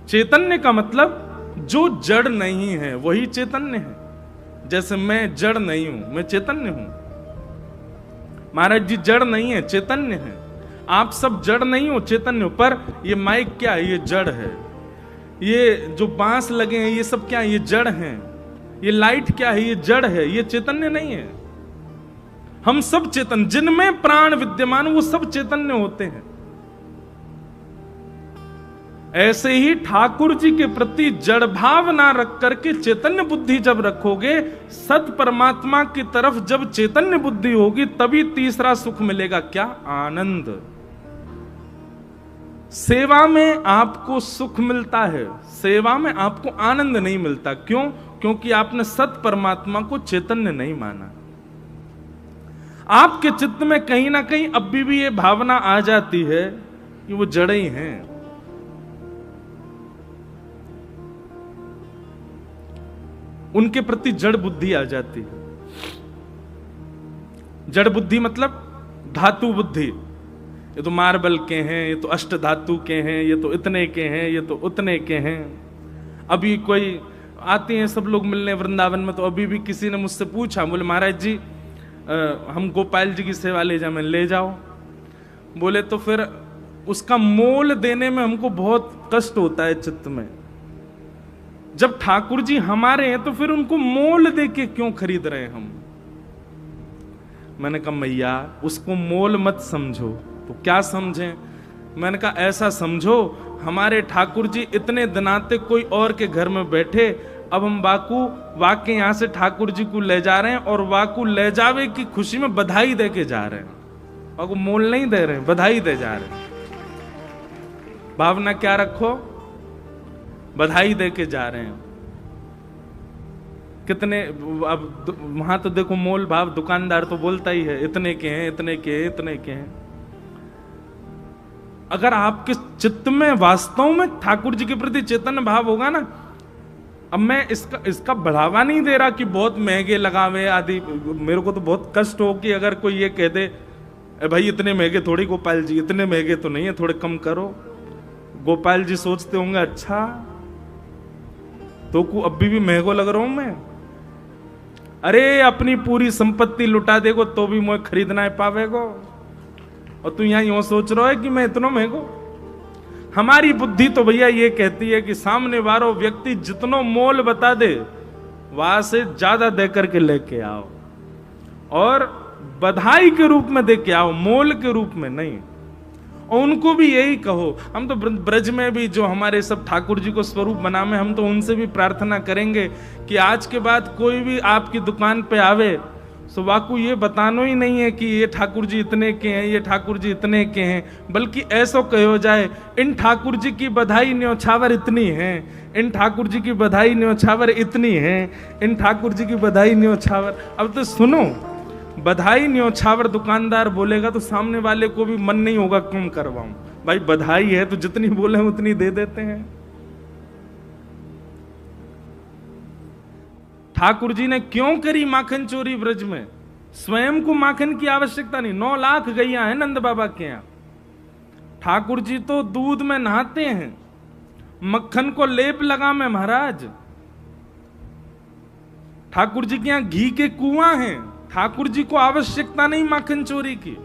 Speaker 1: चैतन्य का मतलब जो जड़ नहीं है वही चैतन्य है। जैसे मैं जड़ नहीं हूं, मैं चैतन्य हूं। महाराज जी जड़ नहीं है, चैतन्य है। आप सब जड़ नहीं हो, चैतन्य हो। पर ये माइक क्या है? ये जड़ है। ये जो बांस लगे हैं ये सब क्या है? ये जड़ हैं। ये लाइट क्या है? ये जड़ है, ये चैतन्य नहीं है। हम सब चेतन, जिनमें प्राण विद्यमान वो सब चैतन्य होते हैं। ऐसे ही ठाकुर जी के प्रति जड़ भाव ना रख करके चैतन्य बुद्धि जब रखोगे, सत परमात्मा की तरफ जब चैतन्य बुद्धि होगी, तभी तीसरा सुख मिलेगा। क्या? आनंद। सेवा में आपको सुख मिलता है, सेवा में आपको आनंद नहीं मिलता। क्यों? क्योंकि आपने सत परमात्मा को चैतन्य नहीं माना। आपके चित्त में कहीं ना कहीं अब भी ये भावना आ जाती है कि वो जड़ ही हैं। उनके प्रति जड़ बुद्धि आ जाती है। जड़ बुद्धि मतलब धातु बुद्धि। ये तो मार्बल के हैं, ये तो अष्ट धातु के हैं, ये तो इतने के हैं, ये तो उतने के हैं। अभी कोई आते हैं सब लोग मिलने वृंदावन में, तो अभी भी किसी ने मुझसे पूछा, बोले महाराज जी हम गोपाल जी की सेवा ले जाए। मैं ले जाओ। बोले तो फिर उसका मोल देने में हमको बहुत कष्ट होता है चित्त में। जब ठाकुर जी हमारे हैं तो फिर उनको मोल दे के क्यों खरीद रहे हैं हम? मैंने कहा मैया उसको मोल मत समझो। तो क्या समझें? मैंने कहा ऐसा समझो, हमारे ठाकुर जी इतने दिनाते कोई और के घर में बैठे, अब हम वाके यहां से ठाकुर जी को ले जा रहे हैं, और वाकू ले जावे की खुशी में बधाई दे के जा रहे हैं। वाकू मोल नहीं दे रहे हैं, बधाई दे जा रहे हैं। भावना क्या रखो? बधाई दे के जा रहे हैं। कितने अब वहां तो देखो मोल भाव, दुकानदार तो बोलता ही है इतने के हैं, इतने के हैं, इतने के हैं। अगर आपके चित्त में वास्तव में ठाकुर जी के प्रति चैतन्य भाव होगा ना, अब मैं इसका बढ़ावा नहीं दे रहा कि बहुत महंगे लगावे आदि। मेरे को तो बहुत कष्ट हो कि अगर कोई ये कह दे भाई इतने महंगे थोड़ी गोपाल जी, इतने महंगे तो नहीं है, थोड़े कम करो। गोपाल जी सोचते होंगे अच्छा तो को अभी भी महंगो लग रहा हूं मैं। अरे अपनी पूरी संपत्ति लुटा देगो तो भी मुझे खरीदना है पावेगो, और तू यहां यूं सोच रहा है कि मैं इतना महंगो। हमारी बुद्धि तो भैया ये कहती है कि सामने वाला व्यक्ति जितनो मोल बता दे वहां से ज्यादा दे करके लेके आओ, और बधाई के रूप में दे के आओ, मोल के रूप में नहीं। और उनको भी यही कहो। हम तो ब्रज में भी जो हमारे सब ठाकुर जी को स्वरूप बनावे, हम तो उनसे भी प्रार्थना करेंगे कि आज के बाद कोई भी आपकी दुकान पे आवे तो वाकू ये बताना ही नहीं है कि ये ठाकुर जी इतने के हैं, ये ठाकुर जी इतने के हैं, बल्कि ऐसा कहो जाए इन ठाकुर जी की बधाई न्योछावर इतनी है, इन ठाकुर जी की बधाई न्योछावर इतनी है, इन ठाकुर जी की बधाई न्योछावर। अब तो सुनो, बधाई न्योछावर दुकानदार बोलेगा तो सामने वाले को भी मन नहीं होगा क्यों करवाऊं। भाई बधाई है तो जितनी बोले उतनी दे देते हैं। ठाकुर जी ने क्यों करी माखन चोरी ब्रज में? स्वयं को माखन की आवश्यकता नहीं। 9 लाख गैया है नंद बाबा के यहां। ठाकुर जी तो दूध में नहाते हैं, मक्खन को लेप लगा में महाराज। ठाकुर जी के यहां घी के कुआं हैं। ठाकुर जी को आवश्यकता नहीं माखन चोरी की।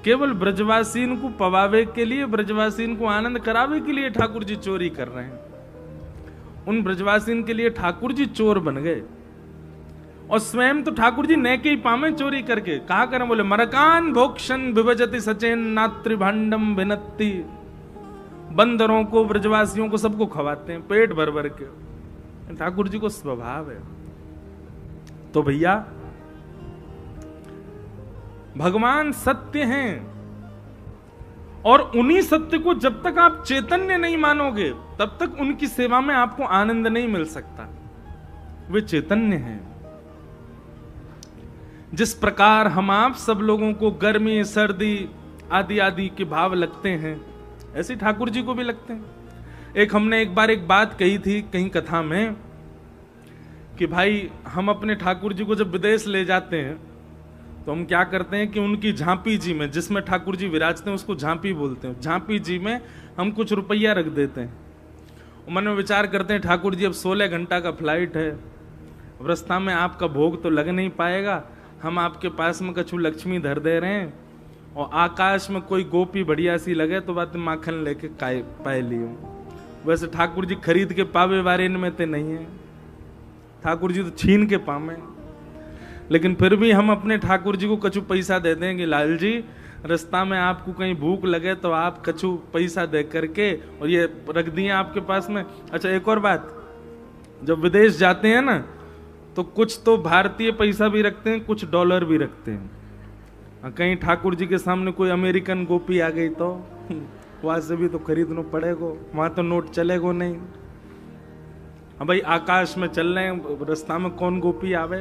Speaker 1: केवल ब्रजवासीन को पवावे के लिए, ब्रजवासीन को आनंद करावे के लिए ठाकुर जी चोरी कर रहे हैं। उन ब्रजवासीन के लिए ठाकुर जी चोर बन गए। और स्वयं तो ठाकुर जी नेके ही पामे चोरी करके। कहा करें? बोले मरकान भोक्षण विभजति सचेन नात्रि भांडम भिनत्ति। बंदरों को, ब्रजवासियों को, सबको खवाते हैं पेट भर भर के। ठाकुर जी को स्वभाव है। तो भैया भगवान सत्य हैं, और उन्हीं सत्य को जब तक आप चैतन्य नहीं मानोगे तब तक उनकी सेवा में आपको आनंद नहीं मिल सकता। वे चैतन्य हैं। जिस प्रकार हम आप सब लोगों को गर्मी, सर्दी आदि आदि के भाव लगते हैं, ऐसे ठाकुर जी को भी लगते हैं। हमने एक बार एक बात कही थी कहीं कथा में कि भाई हम अपने ठाकुर जी को जब विदेश ले जाते हैं तो हम क्या करते हैं कि उनकी झांपी जी में, जिसमें ठाकुर जी विराजते हैं, उसको झांपी बोलते हैं, झांपी जी में हम कुछ रुपया रख देते हैं। मन में विचार करते हैं ठाकुर जी अब 16 घंटा का फ्लाइट है, अब रास्ता में आपका भोग तो लग नहीं पाएगा, हम आपके पास में कछु लक्ष्मी धर दे रहे हैं, और आकाश में कोई गोपी बढ़िया सी लगे तो बात माखन लेके पाए लियो। वैसे ठाकुर जी खरीद के पावे वारे में ते नहीं है, ठाकुर जी तो छीन के पावे। लेकिन फिर भी हम अपने ठाकुर जी को कछु पैसा दे देंगे, लाल जी रास्ता में आपको कहीं भूख लगे तो आप कछु पैसा दे करके और ये रख दिए आपके पास में। अच्छा एक और बात, जब विदेश जाते हैं ना तो कुछ तो भारतीय पैसा भी रखते हैं, कुछ डॉलर भी रखते हैं। कहीं ठाकुर जी के सामने कोई अमेरिकन गोपी आ गई तो वहां से भी तो खरीदना पड़ेगा, वहां तो नोट चलेगा नहीं। अब भाई आकाश में चल रहे हैं, रास्ता में कौन गोपी आवे?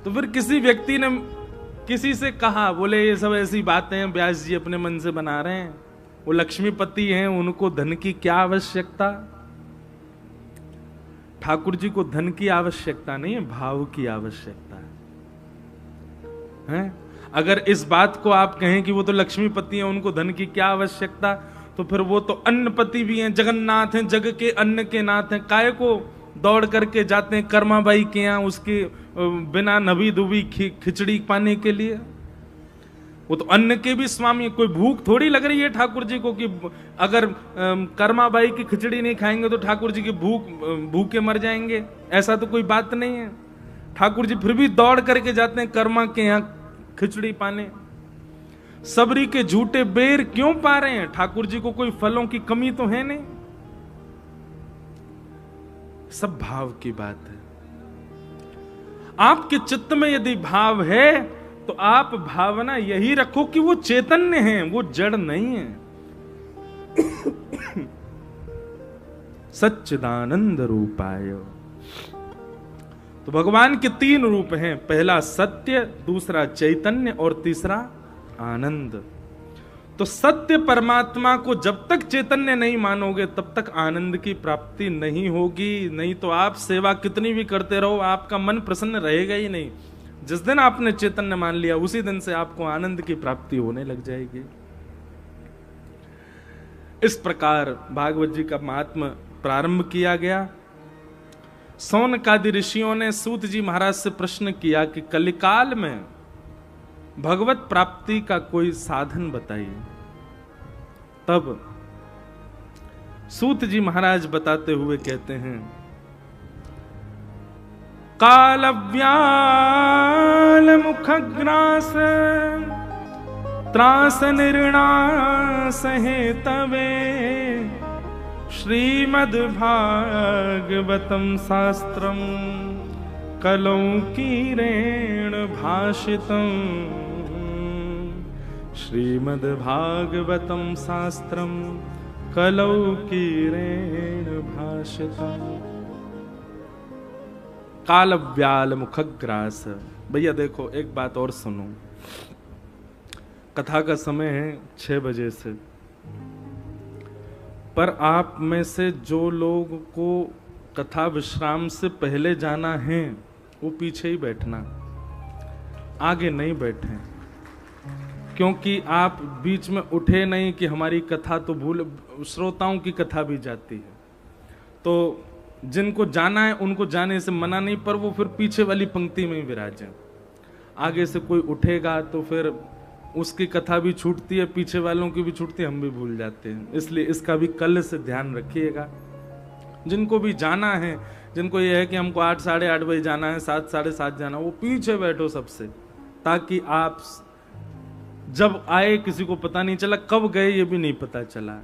Speaker 1: तो फिर किसी व्यक्ति ने किसी से कहा, बोले ये सब ऐसी बातें हैं व्यास जी अपने मन से बना रहे हैं, वो लक्ष्मीपति हैं, उनको धन की क्या आवश्यकता? ठाकुर जी को धन की आवश्यकता नहीं है, भाव की आवश्यकता है। अगर इस बात को आप कहें कि वो तो लक्ष्मीपति हैं, उनको धन की क्या आवश्यकता, तो फिर वो तो अन्नपति भी हैं, जगन्नाथ हैं, जग के अन्न के नाथ हैं। काहे को दौड़ करके जाते हैं कर्माबाई के यहाँ उसके बिना नबी दुबी खिचड़ी पाने के लिए? वो तो अन्न के भी स्वामी। कोई भूख थोड़ी लग रही है ठाकुर जी को कि अगर कर्माबाई की खिचड़ी नहीं खाएंगे तो ठाकुर जी की भूखे मर जाएंगे, ऐसा तो कोई बात नहीं है। ठाकुर जी फिर भी दौड़ करके जाते हैं कर्मा के यहाँ खिचड़ी पाने। सबरी के झूठे बेर क्यों पा रहे हैं? ठाकुर जी को कोई फलों की कमी तो है नहीं। सब भाव की बात है। आपके चित्त में यदि भाव है तो आप भावना यही रखो कि वो चैतन्य हैं, वो जड़ नहीं है। सच्चिदानंद रूपाय। तो भगवान के 3 रूप हैं, पहला सत्य, दूसरा चैतन्य और तीसरा आनंद। तो सत्य परमात्मा को जब तक चैतन्य नहीं मानोगे तब तक आनंद की प्राप्ति नहीं होगी। नहीं तो आप सेवा कितनी भी करते रहो, आपका मन प्रसन्न रहेगा ही नहीं। जिस दिन आपने चैतन्य मान लिया उसी दिन से आपको आनंद की प्राप्ति होने लग जाएगी। इस प्रकार भागवत जी का महात्म्य प्रारंभ किया गया। सौनकादि ऋषियों ने सूत जी महाराज से प्रश्न किया कि कलिकाल में भगवत प्राप्ति का कोई साधन बताइए। तब सूत जी महाराज बताते हुए कहते हैं, कालव्याल मुखग्रास त्रास निर्णास हेतवे श्रीमद् भागवतम शास्त्रम कलौकीरेण भाषितम्। श्रीमद् भागवतम शास्त्रम कलौकीरेण भाषितम्। काल व्याल मुखग्रास। भैया देखो एक बात और सुनो, कथा का समय है 6 बजे से, पर आप में से जो लोग को कथा विश्राम से पहले जाना है वो पीछे ही बैठना, आगे नहीं बैठे, क्योंकि आप बीच में उठे नहीं कि हमारी कथा तो भूल, श्रोताओं की कथा भी जाती है, तो जिनको जाना है उनको जाने से मना नहीं, पर वो फिर पीछे वाली पंक्ति में ही विराजे। आगे से कोई उठेगा तो फिर उसकी कथा भी छूटती है, पीछे वालों की भी छूटती है, हम भी भूल जाते हैं। इसलिए इसका भी कल से ध्यान रखिएगा। जिनको भी जाना है, जिनको ये है कि हमको 8 साढ़े 8 बजे जाना है, 7 साढ़े 7 जाना, वो पीछे बैठो सबसे, ताकि आप जब आए किसी को पता नहीं चला, कब गए ये भी नहीं पता चला।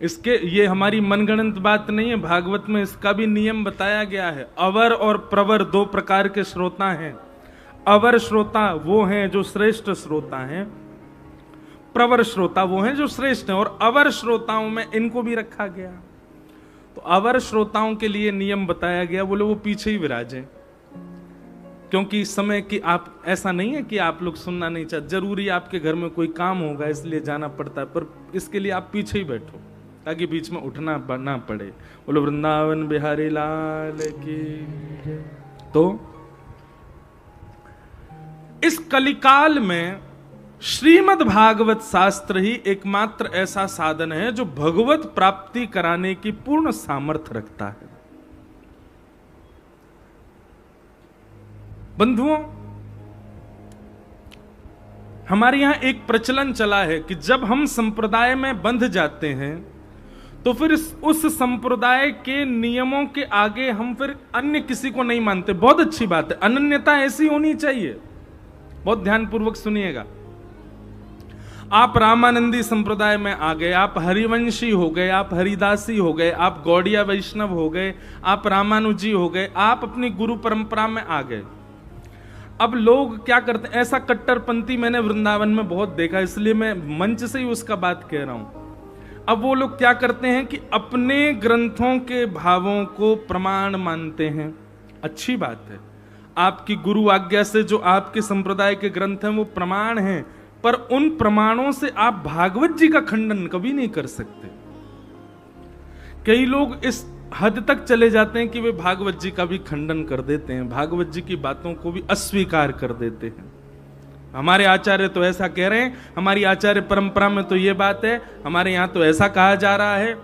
Speaker 1: इसके ये हमारी मनगणंत बात नहीं है, भागवत में इसका भी नियम बताया गया है। अवर और प्रवर 2 प्रकार के श्रोता हैं। अवर श्रोता वो हैं जो श्रेष्ठ श्रोता हैं, प्रवर श्रोता वो हैं जो श्रेष्ठ हैं, और अवर श्रोताओं में इनको भी रखा गया। तो अवर श्रोताओं के लिए नियम बताया गया, बोले वो पीछे ही विराजें, क्योंकि समय की आप ऐसा नहीं है कि आप लोग सुनना नहीं चाहते, जरूरी आपके घर में कोई काम होगा इसलिए जाना पड़ता है, पर इसके लिए आप पीछे ही बैठो ताकि बीच में उठना ना पड़े। बोलो वृंदावन बिहारी लाल की। तो इस कलिकाल में श्रीमद् भागवत शास्त्र ही एकमात्र ऐसा साधन है जो भगवत प्राप्ति कराने की पूर्ण सामर्थ्य रखता है। बंधुओं, हमारे यहां एक प्रचलन चला है कि जब हम संप्रदाय में बंध जाते हैं तो फिर उस संप्रदाय के नियमों के आगे हम फिर अन्य किसी को नहीं मानते। बहुत अच्छी बात है, अनन्यता ऐसी होनी चाहिए। बहुत ध्यानपूर्वक सुनिएगा। आप रामानंदी संप्रदाय में आ गए, आप हरिवंशी हो गए, आप हरिदासी हो गए, आप गौड़िया वैष्णव हो गए, आप रामानुजी हो गए, आप अपनी गुरु परंपरा में आ गए। अब लोग क्या करते हैं, ऐसा कट्टरपंथी मैंने वृंदावन में बहुत देखा, इसलिए मैं मंच से ही उसका बात कह रहा हूं। अब वो लोग क्या करते हैं कि अपने ग्रंथों के भावों को प्रमाण मानते हैं। अच्छी बात है, आपकी गुरु आज्ञा से जो आपके संप्रदाय के ग्रंथ हैं वो प्रमाण हैं, पर उन प्रमाणों से आप भागवत जी का खंडन कभी नहीं कर सकते। कई लोग इस हद तक चले जाते हैं कि वे भागवत जी का भी खंडन कर देते हैं, भागवत जी की बातों को भी अस्वीकार कर देते हैं। हमारे आचार्य तो ऐसा कह रहे हैं, हमारी आचार्य परंपरा में तो ये बात है, हमारे यहां तो ऐसा कहा जा रहा है।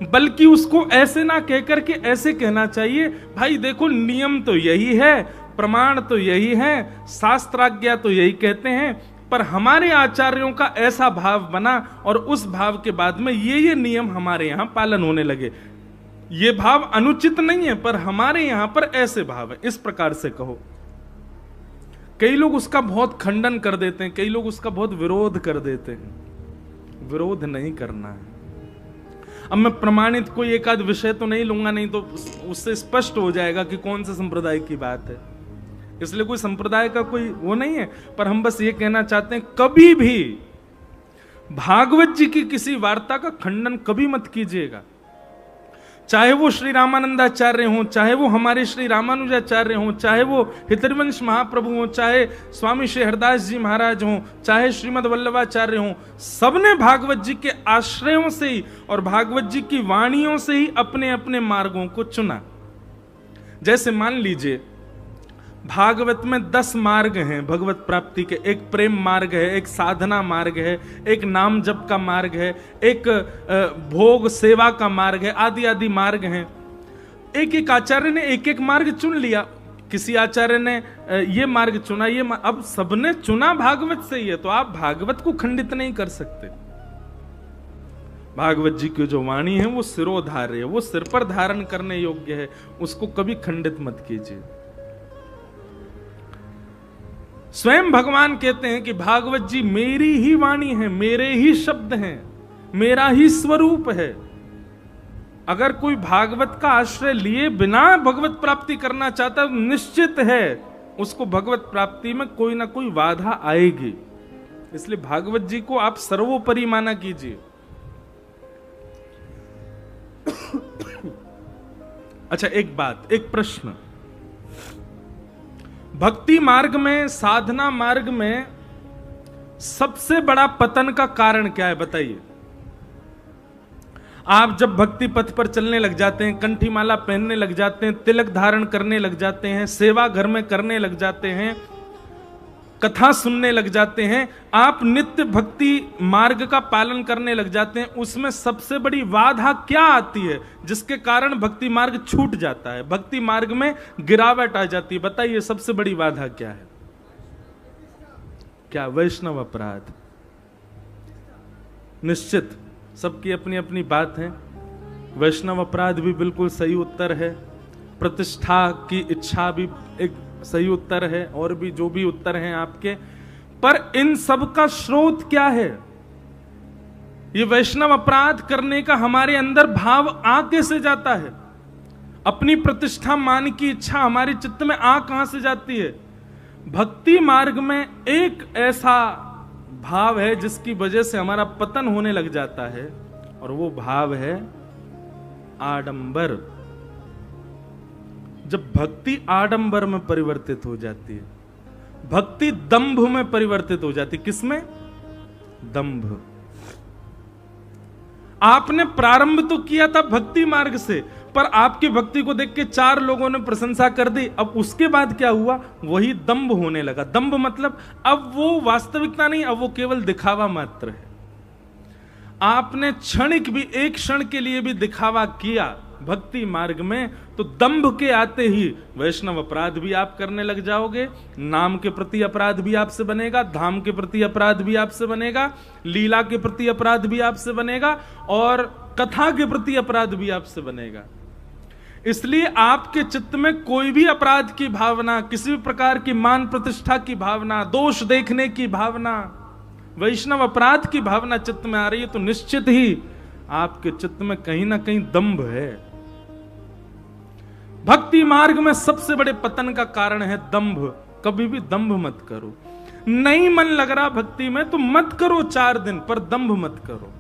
Speaker 1: बल्कि उसको ऐसे ना कहकर के ऐसे कहना चाहिए, भाई देखो नियम तो यही है, प्रमाण तो यही है, शास्त्राज्ञा तो यही कहते हैं, पर हमारे आचार्यों का ऐसा भाव बना और उस भाव के बाद में ये नियम हमारे यहां पालन होने लगे। ये भाव अनुचित नहीं है, पर हमारे यहां पर ऐसे भाव है, इस प्रकार से कहो। कई लोग उसका बहुत खंडन कर देते हैं, कई लोग उसका बहुत विरोध कर देते हैं। विरोध नहीं करना है। अब मैं प्रमाणित कोई एक आध विषय तो नहीं लूंगा, नहीं तो उससे स्पष्ट हो जाएगा कि कौन से संप्रदाय की बात है। इसलिए कोई संप्रदाय का कोई वो नहीं है, पर हम बस ये कहना चाहते हैं, कभी भी भागवत जी की किसी वार्ता का खंडन कभी मत कीजिएगा। चाहे वो श्री रामानंदाचार्य हों, चाहे वो हमारे श्री रामानुजाचार्य हों, चाहे वो हितरवंश महाप्रभु हों, चाहे स्वामी श्री हरदास जी महाराज हों, चाहे श्रीमद वल्लभाचार्य हों, सबने भागवत जी के आश्रयों से ही और भागवत जी की वाणियों से ही अपने अपने मार्गों को चुना। जैसे मान लीजिए भागवत में 10 मार्ग हैं भगवत प्राप्ति के। एक प्रेम मार्ग है, एक साधना मार्ग है, एक नाम जप का मार्ग है, एक भोग सेवा का मार्ग है, आदि आदि मार्ग हैं। एक एक आचार्य ने एक एक मार्ग चुन लिया। किसी आचार्य ने ये मार्ग चुना, अब सबने चुना भागवत से ही है, तो आप भागवत को खंडित नहीं कर सकते। भागवत जी की जो वाणी है वो सिरोधार्य है, वो सिर पर धारण करने योग्य है, उसको कभी खंडित मत कीजिए। स्वयं भगवान कहते हैं कि भागवत जी मेरी ही वाणी है, मेरे ही शब्द हैं, मेरा ही स्वरूप है। अगर कोई भागवत का आश्रय लिए बिना भगवत प्राप्ति करना चाहता, निश्चित है उसको भगवत प्राप्ति में कोई ना कोई बाधा आएगी। इसलिए भागवत जी को आप सर्वोपरि माना कीजिए। अच्छा, एक बात, एक प्रश्न, भक्ति मार्ग में, साधना मार्ग में सबसे बड़ा पतन का कारण क्या है, बताइए। आप जब भक्ति पथ पर चलने लग जाते हैं, कंठी माला पहनने लग जाते हैं, तिलक धारण करने लग जाते हैं, सेवा घर में करने लग जाते हैं, कथा सुनने लग जाते हैं, आप नित्य भक्ति मार्ग का पालन करने लग जाते हैं, उसमें सबसे बड़ी बाधा क्या आती है जिसके कारण भक्ति मार्ग छूट जाता है, भक्ति मार्ग में गिरावट आ जाती है? बताइए, सबसे बड़ी बाधा क्या है? क्या? वैष्णव अपराध। निश्चित सबकी अपनी अपनी बात है। वैष्णव अपराध भी बिल्कुल सही उत्तर है, प्रतिष्ठा की इच्छा भी एक सही उत्तर है, और भी जो भी उत्तर हैं आपके, पर इन सब का स्रोत क्या है? ये वैष्णव अपराध करने का हमारे अंदर भाव आ कैसे जाता है? अपनी प्रतिष्ठा मान की इच्छा हमारे चित्त में आ कहां से जाती है? भक्ति मार्ग में एक ऐसा भाव है जिसकी वजह से हमारा पतन होने लग जाता है, और वो भाव है आडंबर। जब भक्ति आडंबर में परिवर्तित हो जाती है, भक्ति दंभ में परिवर्तित हो जाती है। किसमें? दंभ। आपने प्रारंभ तो किया था भक्ति मार्ग से, पर आपकी भक्ति को देख के 4 लोगों ने प्रशंसा कर दी, अब उसके बाद क्या हुआ? वही दंभ होने लगा। दंभ मतलब अब वो वास्तविकता नहीं, अब वो केवल दिखावा मात्र है। आपने क्षणिक भी, एक क्षण के लिए भी दिखावा किया भक्ति मार्ग में, तो दंभ के आते ही वैष्णव अपराध भी आप करने लग जाओगे, नाम के प्रति अपराध भी आपसे बनेगा, धाम के प्रति अपराध भी आपसे बनेगा, लीला के प्रति अपराध भी आपसे बनेगा, और कथा के प्रति अपराध भी आपसे बनेगा। इसलिए आपके चित्त में कोई भी अपराध की भावना, किसी भी प्रकार की मान प्रतिष्ठा की भावना, दोष देखने की भावना, वैष्णव अपराध की भावना चित्त में आ रही है, तो निश्चित ही आपके चित्त में कहीं ना कहीं दंभ है। भक्ति मार्ग में सबसे बड़े पतन का कारण है दंभ। कभी भी दंभ मत करो। नहीं मन लग रहा भक्ति में तो मत करो 4 दिन, पर दंभ मत करो।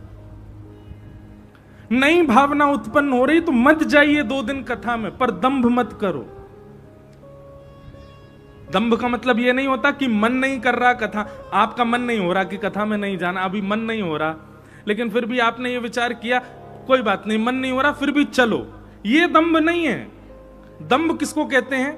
Speaker 1: नई भावना उत्पन्न हो रही तो मत जाइए 2 दिन कथा में, पर दंभ मत करो। दंभ का मतलब यह नहीं होता कि मन नहीं कर रहा कथा, आपका मन नहीं हो रहा कि कथा में नहीं जाना, अभी मन नहीं हो रहा, लेकिन फिर भी आपने ये विचार किया कोई बात नहीं, मन नहीं हो रहा फिर भी चलो, ये दंभ नहीं है। दंभ किसको कहते हैं?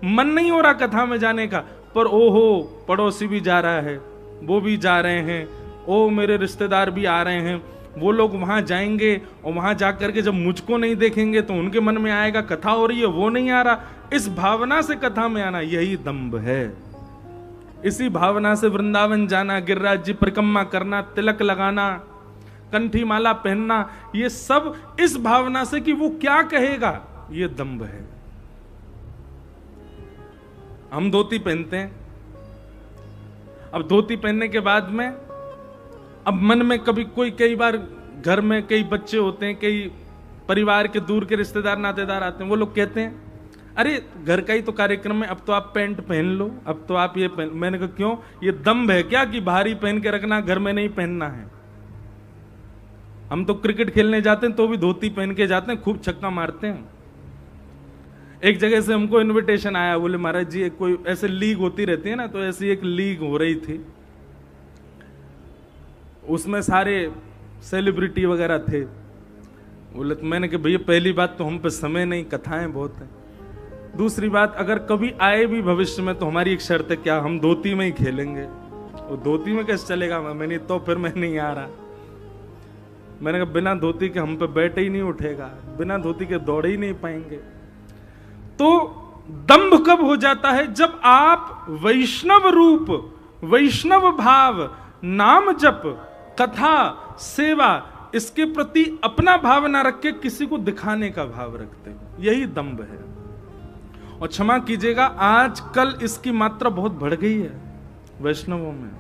Speaker 1: मन नहीं हो रहा कथा में जाने का, पर ओहो पड़ोसी भी जा रहा है, वो भी जा रहे हैं, ओ मेरे रिश्तेदार भी आ रहे हैं, वो लोग वहां जाएंगे, और वहां जाकर के जब मुझको नहीं देखेंगे तो उनके मन में आएगा कथा हो रही है, वो नहीं आ रहा। इस भावना से कथा में आना, यही दंभ है। इसी भावना से वृंदावन जाना, गिरिराज जी परिक्रमा करना, तिलक लगाना, कंठी माला पहनना, ये सब इस भावना से कि वो क्या कहेगा, ये दंभ है। हम धोती पहनते हैं, अब धोती पहनने के बाद में अब मन में कभी कोई, कई बार घर में कई बच्चे होते हैं, कई परिवार के दूर के रिश्तेदार नातेदार आते हैं, वो लोग कहते हैं अरे घर का ही तो कार्यक्रम है, अब तो आप पैंट पहन लो, अब तो आप ये पहन। मैंने कहा क्यों? ये दंभ है क्या कि भारी पहन के रखना, घर में नहीं पहनना है? हम तो क्रिकेट खेलने जाते हैं तो भी धोती पहन के जाते हैं, खूब छक्का मारते हैं। एक जगह से हमको इनविटेशन आया, बोले महाराज जी एक कोई ऐसे लीग होती रहती है ना, तो ऐसी एक लीग हो रही थी, उसमें सारे सेलिब्रिटी वगैरह थे। बोले तो मैंने कहा भैया पहली बात तो हम पे समय नहीं, कथाएं बहुत हैं, दूसरी बात अगर कभी आए भी भविष्य में तो हमारी एक शर्त है, क्या हम धोती में ही खेलेंगे। वो धोती में कैसे चलेगा? मैंने तो फिर मैं नहीं आ रहा। मैंने कहा बिना धोती के हम पे बैठ ही नहीं उठेगा, बिना धोती के दौड़ ही नहीं पाएंगे। तो दंभ कब हो जाता है? जब आप वैष्णव रूप, वैष्णव भाव, नाम जप, कथा, सेवा, इसके प्रति अपना भाव ना रख के किसी को दिखाने का भाव रखते हो, यही दंभ है। और क्षमा कीजिएगा आजकल इसकी मात्रा बहुत बढ़ गई है वैष्णवों में।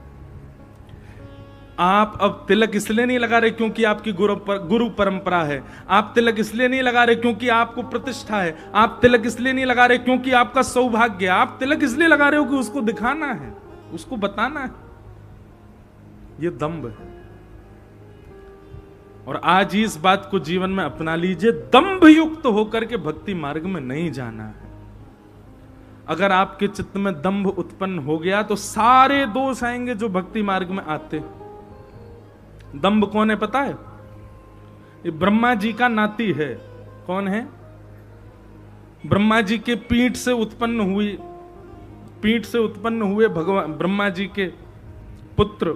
Speaker 1: आप अब तिलक इसलिए नहीं लगा रहे क्योंकि आपकी गुरु परंपरा है, आप तिलक इसलिए नहीं लगा रहे क्योंकि आपको प्रतिष्ठा है, आप तिलक इसलिए नहीं लगा रहे क्योंकि आपका सौभाग्य है, आप तिलक इसलिए लगा रहे हो कि उसको दिखाना है, उसको बताना है। यह दंभ है। और आज ही इस बात को जीवन में अपना लीजिए, दंभ युक्त होकर के भक्ति मार्ग में नहीं जाना है। अगर आपके चित्त में दंभ उत्पन्न हो गया तो सारे दोष आएंगे जो भक्ति मार्ग में आते। दंभ कौन है पता है? ये ब्रह्मा जी का नाती है। कौन है? ब्रह्मा जी के पीठ से उत्पन्न हुए भगवान ब्रह्मा जी के पुत्र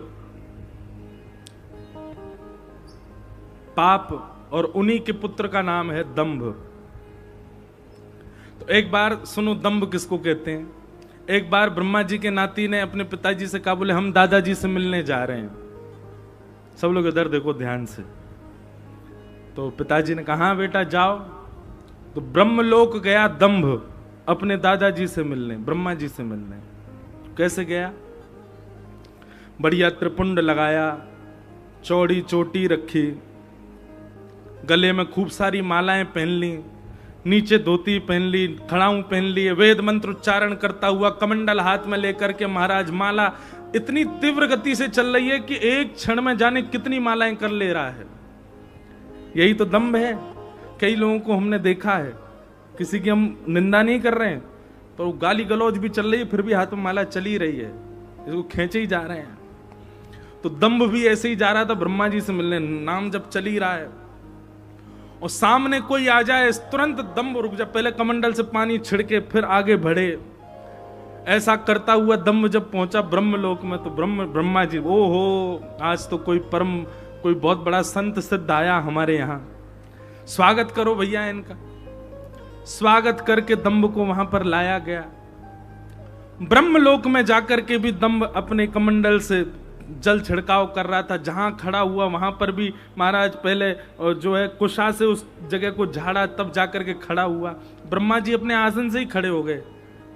Speaker 1: पाप, और उन्हीं के पुत्र का नाम है दंभ। तो एक बार सुनो दंभ किसको कहते हैं। एक बार ब्रह्मा जी के नाती ने अपने पिताजी से कहा, बोले हम दादाजी से मिलने जा रहे हैं। सब लोग इधर देखो ध्यान से। तो पिताजी ने कहा, हाँ बेटा जाओ। तो ब्रह्मलोक गया दंभ अपने दादाजी से मिलने, ब्रह्मा जी से मिलने। कैसे गया? बढ़िया त्रिपुंड लगाया, चौड़ी चोटी रखी, गले में खूब सारी मालाएं पहन ली, नीचे धोती पहन ली, खड़ाऊ पहन लिए, वेद मंत्र उच्चारण करता हुआ कमंडल हाथ में लेकर के महाराज माला इतनी तीव्र गति से चल रही है कि एक क्षण में जाने कितनी मालाएं कर ले रहा है। यही तो दंभ है। कई लोगों को हमने देखा है, किसी की हम निंदा नहीं कर रहे हैं, तो गाली गलौज भी चल रही है, फिर भी हाथ में माला चली रही है, इसको खींचे ही जा रहे हैं। तो दंभ भी ऐसे ही जा रहा था ब्रह्मा जी से मिलने, नाम जब चल ही रहा है, और सामने कोई आ जाए तुरंत दंभ रुक जाए, पहले कमंडल से पानी छिड़के फिर आगे बढ़े। ऐसा करता हुआ दंभ जब पहुंचा ब्रह्मलोक में, तो ब्रह्मा जी, ओहो आज तो कोई बहुत बड़ा संत सिद्ध आया हमारे यहाँ, स्वागत करो भैया इनका। स्वागत करके दंभ को वहां पर लाया गया। ब्रह्मलोक में जाकर के भी दंभ अपने कमंडल से जल छिड़काव कर रहा था। जहां खड़ा हुआ वहां पर भी महाराज पहले जो है कुशा से उस जगह को झाड़ा, तब जाकर के खड़ा हुआ। ब्रह्मा जी अपने आसन से ही खड़े हो गए,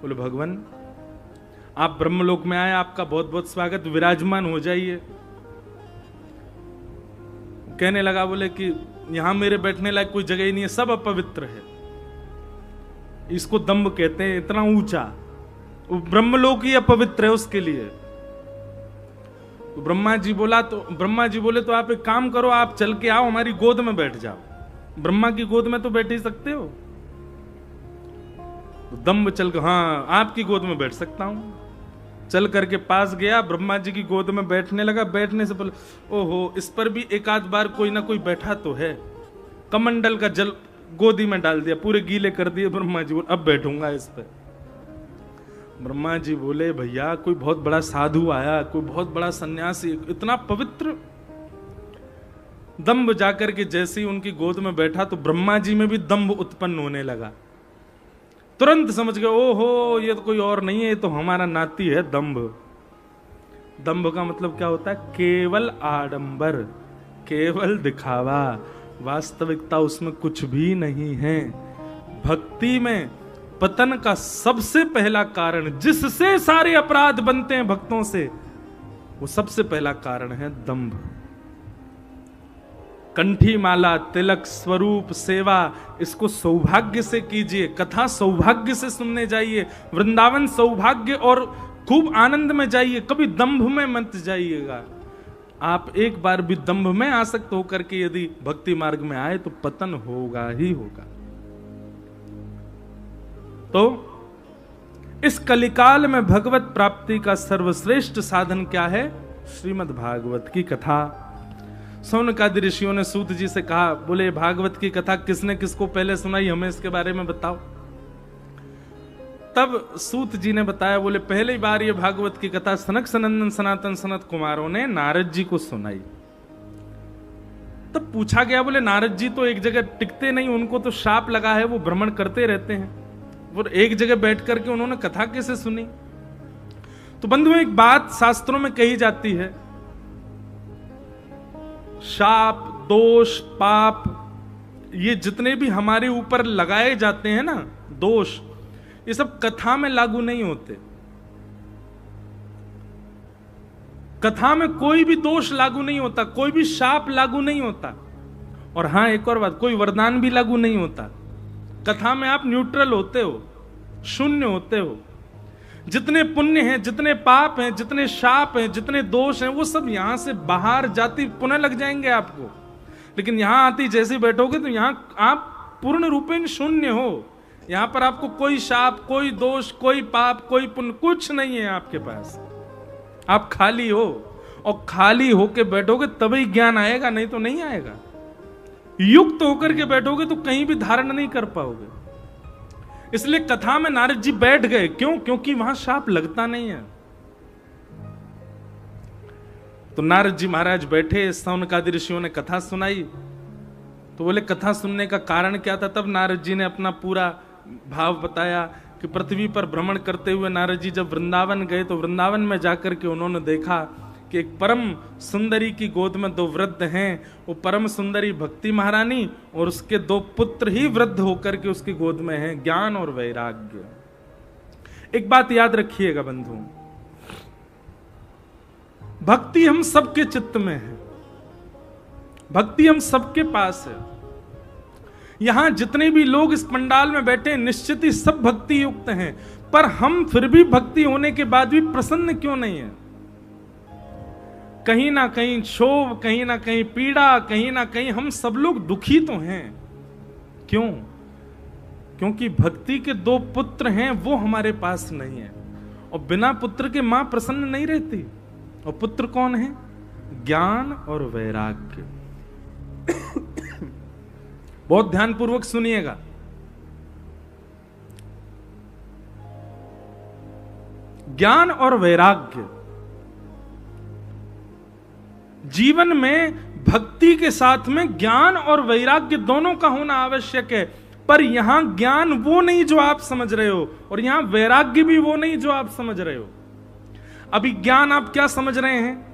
Speaker 1: बोले भगवान आप ब्रह्मलोक में आए, आपका बहुत बहुत स्वागत, विराजमान हो जाइए। कहने लगा, बोले कि यहां मेरे बैठने लायक कोई जगह ही नहीं है, सब अपवित्र है। इसको दंभ कहते हैं, इतना ऊंचा। ब्रह्मलोक ही अपवित्र है उसके लिए। तो ब्रह्मा जी बोले तो आप एक काम करो, आप चल के आओ, हमारी गोद में बैठ जाओ। ब्रह्मा की गोद में तो बैठ ही सकते हो। तो दंभ चल के, हाँ आपकी गोद में बैठ सकता हूं। चल करके पास गया, ब्रह्मा जी की गोद में बैठने लगा। बैठने से पहले ओहो, इस पर भी एक आध बार कोई ना कोई बैठा तो है। कमंडल का जल गोदी में डाल दिया, पूरे गीले कर दिए। ब्रह्मा जी बोले अब बैठूंगा इस पे। ब्रह्मा जी बोले भैया कोई बहुत बड़ा साधु आया, कोई बहुत बड़ा सन्यासी, इतना पवित्र। दंभ जाकर के जैसे ही उनकी गोद में बैठा तो ब्रह्मा जी में भी दंभ उत्पन्न होने लगा। तुरंत समझ गए, ओहो ये तो कोई और नहीं है, ये तो हमारा नाती है दंभ। दंभ का मतलब क्या होता है? केवल आडंबर, केवल दिखावा, वास्तविकता उसमें कुछ भी नहीं है। भक्ति में पतन का सबसे पहला कारण, जिससे सारे अपराध बनते हैं भक्तों से, वो सबसे पहला कारण है दंभ। कंठी माला, तिलक, स्वरूप, सेवा, इसको सौभाग्य से कीजिए। कथा सौभाग्य से सुनने जाइए, वृंदावन सौभाग्य और खूब आनंद में जाइए, कभी दंभ में मत जाइएगा। आप एक बार भी दंभ में आसक्त होकर के यदि भक्ति मार्ग में आए तो पतन होगा ही होगा। तो इस कलिकाल में भगवत प्राप्ति का सर्वश्रेष्ठ साधन क्या है? श्रीमद् भागवत की कथा। सौनकादि ऋषियों ने सूत जी से कहा, बोले भागवत की कथा किसने किसको पहले सुनाई, हमें इसके बारे में बताओ। तब सूत जी ने बताया, बोले पहली बार ये भागवत की कथा सनक सनंदन सनातन सनत कुमारों ने नारद जी को सुनाई। तब पूछा गया, बोले नारद जी तो एक जगह टिकते नहीं, उनको तो शाप लगा है, वो भ्रमण करते रहते हैं, वो एक जगह बैठ करके उन्होंने कथा कैसे सुनी? तो बंधुओं एक बात शास्त्रों में कही जाती है, शाप, दोष, पाप, ये जितने भी हमारे ऊपर लगाए जाते हैं ना दोष, ये सब कथा में लागू नहीं होते। कथा में कोई भी दोष लागू नहीं होता, कोई भी शाप लागू नहीं होता। और हां एक और बात, कोई वरदान भी लागू नहीं होता। कथा में आप न्यूट्रल होते हो, शून्य होते हो। जितने पुण्य हैं, जितने पाप हैं, जितने शाप हैं, जितने दोष हैं, वो सब यहां से बाहर जाती पुनः लग जाएंगे आपको। लेकिन यहां आते जैसे बैठोगे तो यहां आप पूर्ण रूपेण शून्य हो। यहां पर आपको कोई शाप, कोई दोष, कोई पाप, कोई पुण्य, कुछ नहीं है आपके पास। आप खाली हो, और खाली होके बैठोगे तभी ज्ञान आएगा, नहीं तो नहीं आएगा। युक्त होकर के बैठोगे तो कहीं भी धारण नहीं कर पाओगे। इसलिए कथा में नारद जी बैठ गए, क्यों? क्योंकि वहां शाप लगता नहीं है। तो नारद जी महाराज बैठे, सौनकादि ऋषियों ने कथा सुनाई। तो बोले कथा सुनने का कारण क्या था? तब नारद जी ने अपना पूरा भाव बताया कि पृथ्वी पर भ्रमण करते हुए नारद जी जब वृंदावन गए तो वृंदावन में जाकर के उन्होंने देखा कि एक परम सुंदरी की गोद में 2 वृद्ध हैं। वो परम सुंदरी भक्ति महारानी और उसके 2 पुत्र ही वृद्ध होकर के उसकी गोद में हैं, ज्ञान और वैराग्य। एक बात याद रखिएगा बंधु, भक्ति हम सबके चित्त में है, भक्ति हम सबके पास है। यहां जितने भी लोग इस पंडाल में बैठे निश्चित ही सब भक्ति युक्त हैं, पर हम फिर भी भक्ति होने के बाद भी प्रसन्न क्यों नहीं है? कहीं ना कहीं क्षोभ, कहीं ना कहीं पीड़ा, कहीं ना कहीं हम सब लोग दुखी तो हैं। क्यों? क्योंकि भक्ति के 2 पुत्र हैं, वो हमारे पास नहीं है। और बिना पुत्र के मां प्रसन्न नहीं रहती। और पुत्र कौन है? ज्ञान और वैराग्य। बहुत ध्यानपूर्वक सुनिएगा। ज्ञान और वैराग्य, जीवन में भक्ति के साथ में ज्ञान और वैराग्य दोनों का होना आवश्यक है। पर यहां ज्ञान वो नहीं जो आप समझ रहे हो, और यहां वैराग्य भी वो नहीं जो आप समझ रहे हो। अभी ज्ञान आप क्या समझ रहे हैं?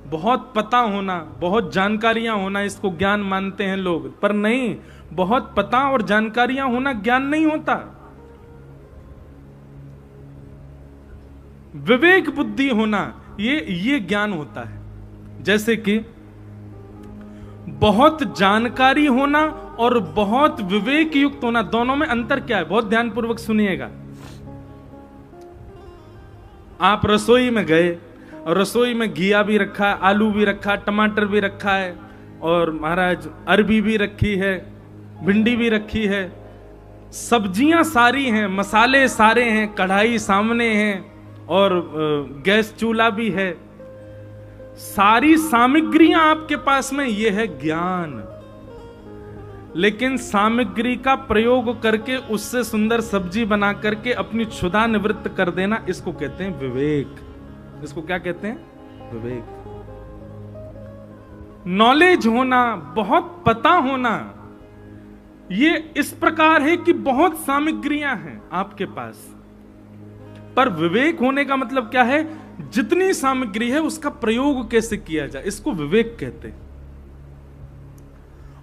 Speaker 1: बहुत पता होना, बहुत जानकारियां होना, इसको ज्ञान मानते हैं लोग। पर नहीं, बहुत पता और जानकारियां होना ज्ञान नहीं होता। विवेक बुद्धि होना, ये ज्ञान होता है। जैसे कि बहुत जानकारी होना और बहुत विवेक युक्त होना, दोनों में अंतर क्या है? बहुत ध्यानपूर्वक सुनिएगा। आप रसोई में गए और रसोई में घिया भी रखा है, आलू भी रखा है, टमाटर भी रखा है, और महाराज अरबी भी रखी है, भिंडी भी रखी है, सब्जियां सारी हैं, मसाले सारे हैं, कढ़ाई सामने है, और गैस चूल्हा भी है। सारी सामग्रियां आपके पास में, यह है ज्ञान। लेकिन सामग्री का प्रयोग करके उससे सुंदर सब्जी बना करके अपनी क्षुधा निवृत्त कर देना, इसको कहते हैं विवेक। इसको क्या कहते हैं? विवेक। नॉलेज होना, बहुत पता होना, ये इस प्रकार है कि बहुत सामग्रियां हैं आपके पास। पर विवेक होने का मतलब क्या है? जितनी सामग्री है उसका प्रयोग कैसे किया जाए, इसको विवेक कहते हैं।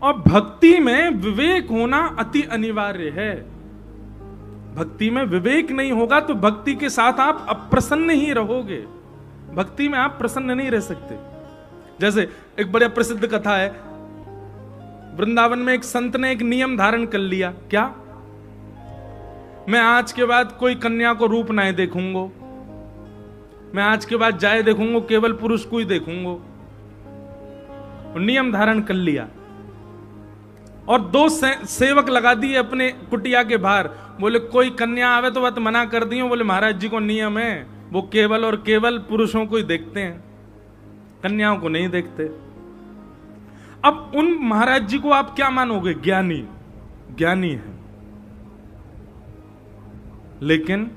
Speaker 1: और भक्ति में विवेक होना अति अनिवार्य है। भक्ति में विवेक नहीं होगा तो भक्ति के साथ आप अप्रसन्न ही रहोगे। भक्ति में आप प्रसन्न नहीं रह सकते। जैसे एक बड़ा प्रसिद्ध कथा है, वृंदावन में एक संत ने एक नियम धारण कर लिया। क्या? मैं आज के बाद कोई कन्या को रूप नहीं देखूंगा, मैं आज के बाद जाए देखूंगा, केवल पुरुष को ही देखूंगा। नियम धारण कर लिया और 2 सेवक लगा दिए अपने कुटिया के बाहर। बोले कोई कन्या आवे तो बात मना कर दियो। बोले महाराज जी को नियम है, वो केवल और केवल पुरुषों को ही देखते हैं, कन्याओं को नहीं देखते। अब उन महाराज जी को आप क्या मानोगे? ज्ञानी, ज्ञानी है। लेकिन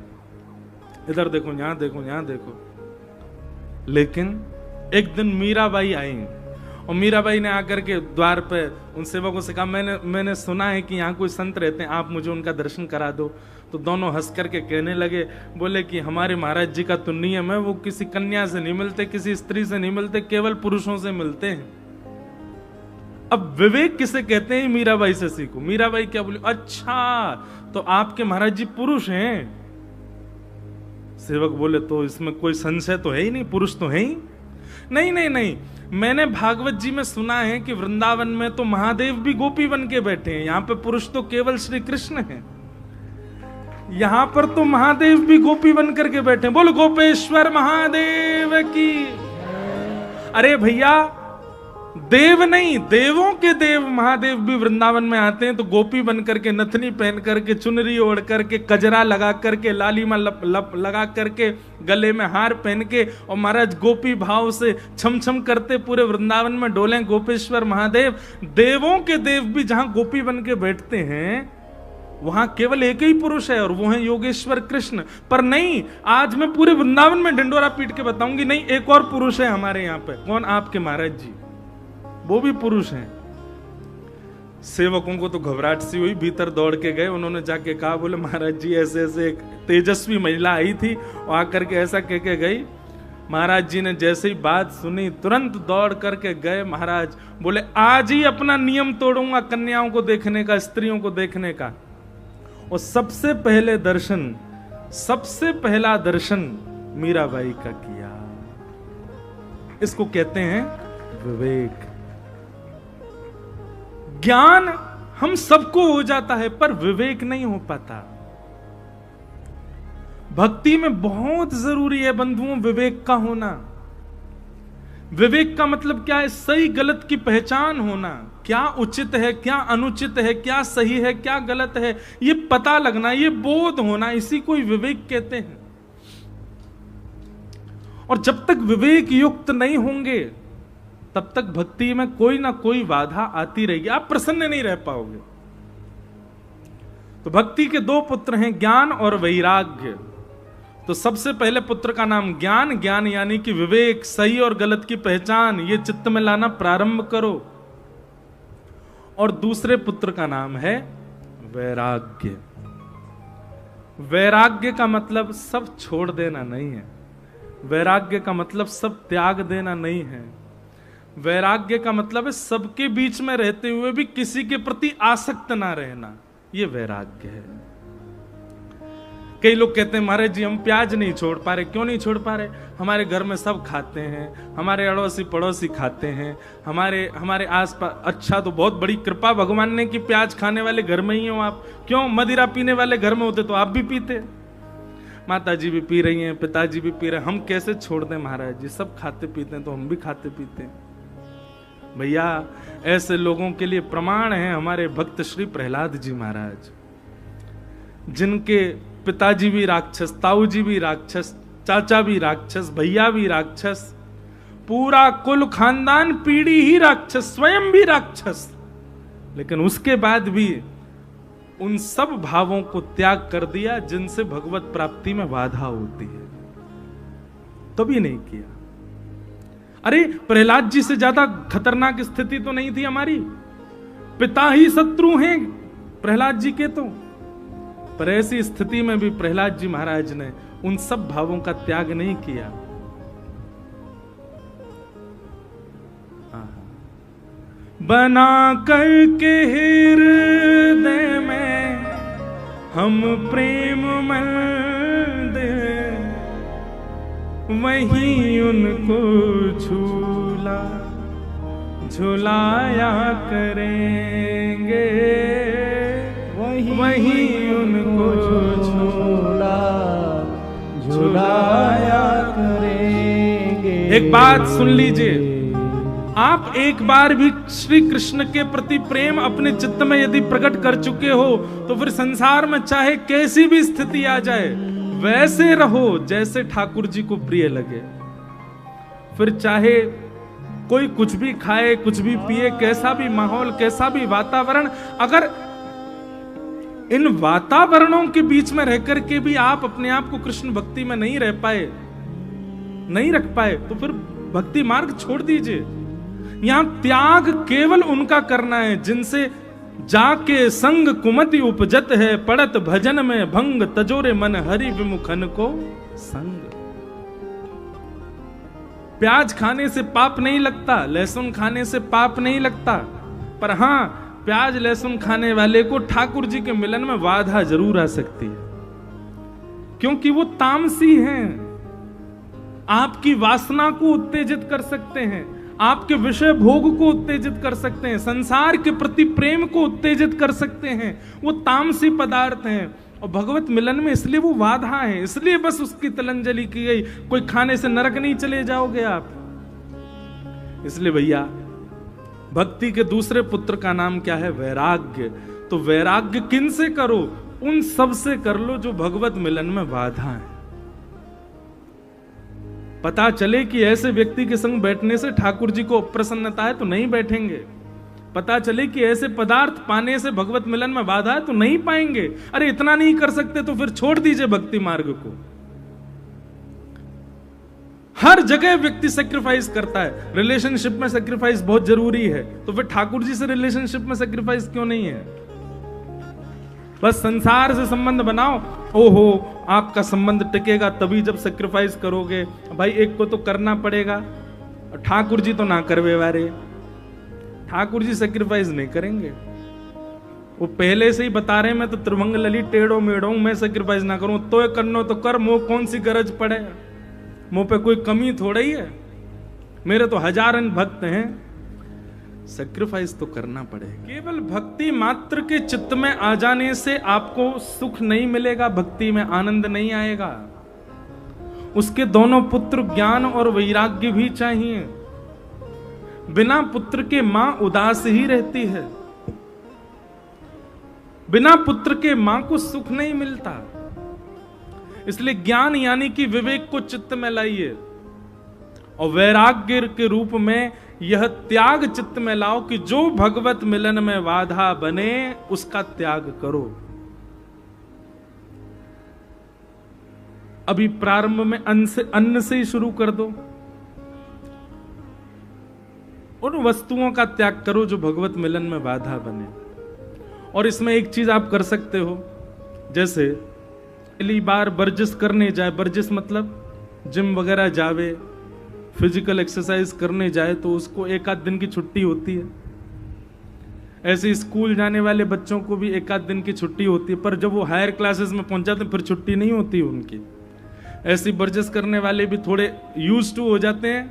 Speaker 1: इधर देखो, यहां देखो, यहां देखो। लेकिन एक दिन मीराबाई आई और मीराबाई ने आकर के द्वार पे उन सेवकों से कहा, मैंने सुना है कि यहाँ कोई संत रहते हैं, आप मुझे उनका दर्शन करा दो। तो दोनों हंस करके कहने लगे, बोले कि हमारे महाराज जी का तो नियम है, वो किसी कन्या से नहीं मिलते, किसी स्त्री से नहीं मिलते, केवल पुरुषों से मिलते हैं। अब विवेक किसे कहते हैं? मीराबाई से सीखो। मीराबाई क्या बोली? अच्छा, तो आपके महाराज जी पुरुष हैं। सेवक बोले तो इसमें कोई संशय तो है ही नहीं, पुरुष तो है ही नहीं। नहीं नहीं, मैंने भागवत जी में सुना है कि वृंदावन में तो महादेव भी गोपी बन के बैठे हैं, यहां पे पुरुष तो केवल श्री कृष्ण हैं, यहां पर तो महादेव भी गोपी बन करके बैठे हैं। बोलो गोपेश्वर महादेव की। अरे भैया, देव नहीं, देवों के देव महादेव भी वृंदावन में आते हैं तो गोपी बन करके, नथनी पहन करके, चुनरी ओढ़ करके, कजरा लगा करके, लालीमा लगा करके, गले में हार पहन के, और महाराज गोपी भाव से छम छम करते पूरे वृंदावन में डोले गोपेश्वर महादेव। देवों के देव भी जहां गोपी बन के बैठते हैं वहां केवल एक ही पुरुष है और वो है योगेश्वर कृष्ण। पर नहीं, आज मैं पूरे वृंदावन में ढिंडोरा पीट के बताऊंगी, नहीं, एक और पुरुष है हमारे यहाँ पे। कौन? आपके महाराज जी, वो भी पुरुष हैं। सेवकों को तो घबराहट सी हुई, भीतर दौड़ के गए, उन्होंने जाके कहा, बोले महाराज जी ऐसे ऐसे एक तेजस्वी महिला आई थी और आकर के ऐसा कह के गई। महाराज जी ने जैसे ही बात सुनी तुरंत दौड़ करके गए। महाराज बोले आज ही अपना नियम तोड़ूंगा कन्याओं को देखने का, स्त्रियों को देखने का। और सबसे पहला दर्शन मीराबाई का किया। इसको कहते हैं विवेक। ज्ञान हम सबको हो जाता है पर विवेक नहीं हो पाता। भक्ति में बहुत जरूरी है बंधुओं विवेक का होना। विवेक का मतलब क्या है? सही गलत की पहचान होना। क्या उचित है, क्या अनुचित है, क्या सही है, क्या गलत है, ये पता लगना, ये बोध होना, इसी को विवेक कहते हैं। और जब तक विवेक युक्त नहीं होंगे तब तक भक्ति में कोई ना कोई बाधा आती रहेगी, आप प्रसन्न नहीं रह पाओगे। तो भक्ति के दो पुत्र हैं, ज्ञान और वैराग्य। तो सबसे पहले पुत्र का नाम ज्ञान, ज्ञान यानी कि विवेक, सही और गलत की पहचान, ये चित्त में लाना प्रारंभ करो। और दूसरे पुत्र का नाम है वैराग्य। वैराग्य का मतलब सब छोड़ देना नहीं है। वैराग्य का मतलब सब त्याग देना नहीं है। वैराग्य का मतलब है सबके बीच में रहते हुए भी किसी के प्रति आसक्त ना रहना, ये वैराग्य है। कई लोग कहते हैं महाराज जी हम प्याज नहीं छोड़ पा रहे। क्यों नहीं छोड़ पा रहे? हमारे घर में सब खाते हैं, हमारे अड़ोसी पड़ोसी खाते हैं, हमारे आसपास। अच्छा, तो बहुत बड़ी कृपा भगवान ने कि प्याज खाने वाले घर में ही हो आप। क्यों? मदिरा पीने वाले घर में होते तो आप भी पीते। माता जी भी पी रही हैं, पिताजी भी पी रहे हैं, हम कैसे छोड़ दें महाराज जी? सब खाते पीते हैं तो हम भी खाते पीते हैं। भैया ऐसे लोगों के लिए प्रमाण है हमारे भक्त श्री प्रहलाद जी महाराज, जिनके पिताजी भी राक्षस, ताऊ जी भी राक्षस, चाचा भी राक्षस, भैया भी राक्षस, पूरा कुल खानदान पीढ़ी ही राक्षस, स्वयं भी राक्षस। लेकिन उसके बाद भी उन सब भावों को त्याग कर दिया जिनसे भगवत प्राप्ति में बाधा होती है, कभी नहीं किया। अरे प्रहलाद जी से ज्यादा खतरनाक स्थिति तो नहीं थी हमारी। पिता ही शत्रु हैं प्रहलाद जी के तो। पर ऐसी स्थिति में भी प्रहलाद जी महाराज ने उन सब भावों का त्याग नहीं किया। बना करके हृदय में हम प्रेम मंदिर, वहीं उनको झुलाया करेंगे, वहीं उनको झुलाया करेंगे। एक बात सुन लीजिए, आप एक बार भी श्री कृष्ण के प्रति प्रेम अपने चित्त में यदि प्रकट कर चुके हो तो फिर संसार में चाहे कैसी भी स्थिति आ जाए वैसे रहो जैसे ठाकुर जी को प्रिय लगे। फिर चाहे कोई कुछ भी खाए, कुछ भी पिए, कैसा भी माहौल, कैसा भी वातावरण, अगर इन वातावरणों के बीच में रहकर के भी आप अपने आप को कृष्ण भक्ति में नहीं रह पाए, नहीं रख पाए, तो फिर भक्ति मार्ग छोड़ दीजिए। यहां त्याग केवल उनका करना है जिनसे जाके संग कुमति उपजत है, पड़त भजन में भंग, तजोरे मन हरि विमुखन को संग। प्याज खाने से पाप नहीं लगता, लहसुन खाने से पाप नहीं लगता, पर हां प्याज लहसुन खाने वाले को ठाकुर जी के मिलन में बाधा जरूर आ सकती है, क्योंकि वो तामसी हैं। आपकी वासना को उत्तेजित कर सकते हैं, आपके विषय भोग को उत्तेजित कर सकते हैं, संसार के प्रति प्रेम को उत्तेजित कर सकते हैं। वो तामसी पदार्थ हैं और भगवत मिलन में इसलिए वो बाधा है, इसलिए बस उसकी तिलांजलि की गई। कोई खाने से नरक नहीं चले जाओगे आप। इसलिए भैया भक्ति के दूसरे पुत्र का नाम क्या है? वैराग्य। तो वैराग्य किन से करो? उन सब से कर लो जो भगवत मिलन में बाधा है। पता चले कि ऐसे व्यक्ति के संग बैठने से ठाकुर जी को अप्रसन्नता है तो नहीं बैठेंगे। पता चले कि ऐसे पदार्थ पाने से भगवत मिलन में बाधा है तो नहीं पाएंगे। अरे इतना नहीं कर सकते तो फिर छोड़ दीजिए भक्ति मार्ग को। हर जगह व्यक्ति सेक्रीफाइस करता है, रिलेशनशिप में सेक्रीफाइस बहुत जरूरी है, तो फिर ठाकुर जी से रिलेशनशिप में सेक्रीफाइस क्यों नहीं है? बस संसार से संबंध बनाओ, ओहो आपका संबंध टिकेगा तभी जब सेक्रीफाइस करोगे। भाई एक को तो करना पड़ेगा, ठाकुर जी तो ना करवे वारे, ठाकुर जी सेक्रीफाइस नहीं करेंगे। वो पहले से ही बता रहे हैं, मैं तो त्रिभंग ललित टेढ़ो मेढ़ो, मैं सेक्रीफाइस ना करूं तो करनो तो कर, मोह कौन सी गरज पड़े, मुंह पे कोई कमी थोड़ा ही है, मेरे तो हजारन भक्त हैं, सैक्रिफाइस तो करना पड़ेगा। केवल भक्ति मात्र के चित्त में आ जाने से आपको सुख नहीं मिलेगा, भक्ति में आनंद नहीं आएगा। उसके दोनों पुत्र ज्ञान और वैराग्य भी चाहिए। बिना पुत्र के मां उदास ही रहती है, बिना पुत्र के मां को सुख नहीं मिलता। इसलिए ज्ञान यानी कि विवेक को चित्त में लाइए और वैराग्य के रूप में यह त्याग चित्त में लाओ कि जो भगवत मिलन में बाधा बने उसका त्याग करो। अभी प्रारंभ में अन्न से ही शुरू कर दो, उन वस्तुओं का त्याग करो जो भगवत मिलन में बाधा बने। और इसमें एक चीज आप कर सकते हो, जैसे पहली बार वर्जिश करने जाए, वर्जिश मतलब जिम वगैरह जावे, फिजिकल एक्सरसाइज करने जाए तो उसको एक आध दिन की छुट्टी होती है। ऐसे स्कूल जाने वाले बच्चों को भी एक आध दिन की छुट्टी होती है, पर जब वो हायर क्लासेस में पहुंच जाते हैं फिर छुट्टी नहीं होती उनकी। ऐसी वर्जिश करने वाले भी थोड़े यूज टू हो जाते हैं,